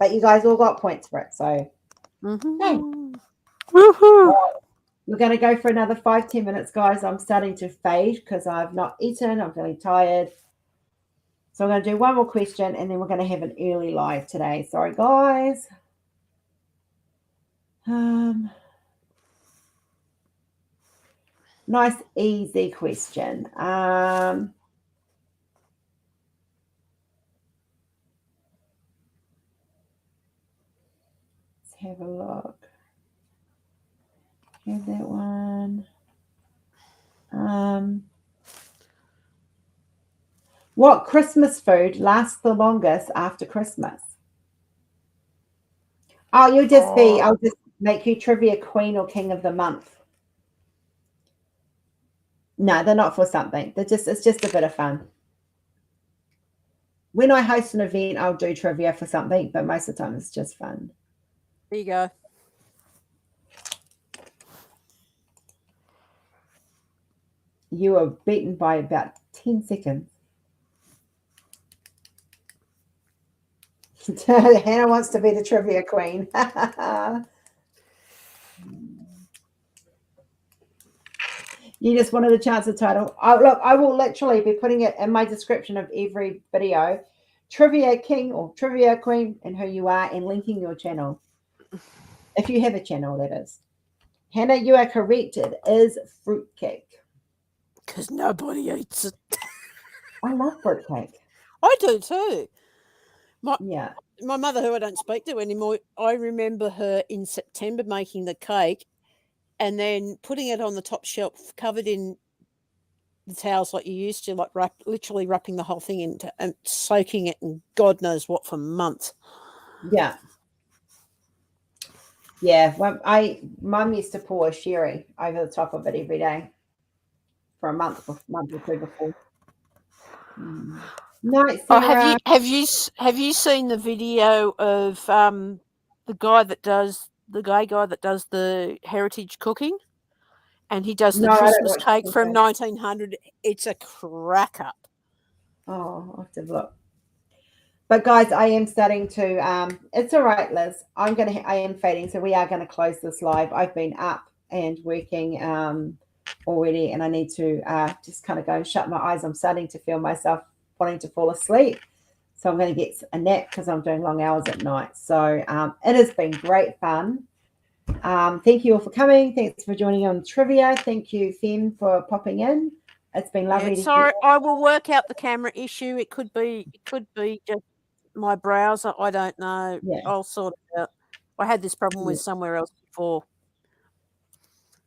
But you guys all got points for it, so hey. Woohoo! We're going to go for another 5-10 minutes, guys. I'm starting to fade because I've not eaten. I'm feeling tired. So I'm going to do one more question, and then we're going to have an early live today. Sorry, guys. Nice, easy question. Let's have a look. Have that one. What Christmas food lasts the longest after Christmas? Oh, I'll just make you trivia queen or king of the month. No, they're not for something. It's just a bit of fun. When I host an event, I'll do trivia for something, but most of the time it's just fun. There you go. You were beaten by about 10 seconds. Hannah wants to be the trivia queen. You just wanted a chance to title. Oh, look, I will literally be putting it in my description of every video. Trivia king or trivia queen and who you are and linking your channel. If you have a channel, that is. Hannah, you are correct. It is fruitcake. Because nobody eats it. I love fruitcake. I do too. Yeah. My mother, who I don't speak to anymore, I remember her in September making the cake and then putting it on the top shelf covered in the towels like you used to, like literally wrapping the whole thing into and soaking it in God knows what for months. Yeah. Yeah, well, Mum used to pour a sherry over the top of it every day for a month or two before. Night, Oh, Sarah. have you seen the video of the guy that does the heritage cooking, and he does the No, I don't Christmas watch cake the from show. 1900? It's a cracker. Oh, I'll have to look. But guys, I am starting to. It's all right, Liz. I am fading, so we are going to close this live. I've been up and working already, and I need to just kind of go and shut my eyes. I'm starting to feel myself wanting to fall asleep, so I'm going to get a nap because I'm doing long hours at night. So it has been great fun. Thank you all for coming. Thanks for joining on trivia. Thank you, Finn, for popping in. It's been lovely to Sorry, hear. I will work out the camera issue. It could be just my browser. I don't know. Yeah. I'll sort it out. I had this problem with somewhere else before.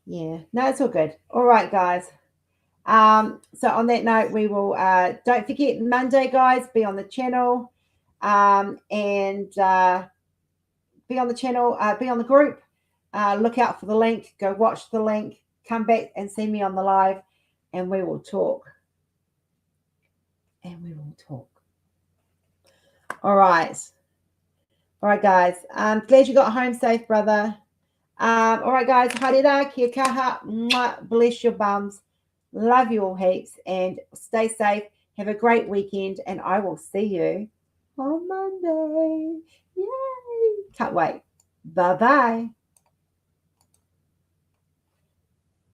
Yeah, no, it's all good. All right, guys. So on that note, we will don't forget Monday, guys, be on the channel and be on the channel, be on the group. Look out for the link, go watch the link, come back and see me on the live, and we will talk. All right. All right, guys. Glad you got home safe, brother. All right, guys. Harira, kia kaha, mwah, bless your bums. Love you all heaps and stay safe. Have a great weekend, and I will see you on Monday. Yay! Can't wait. Bye-bye.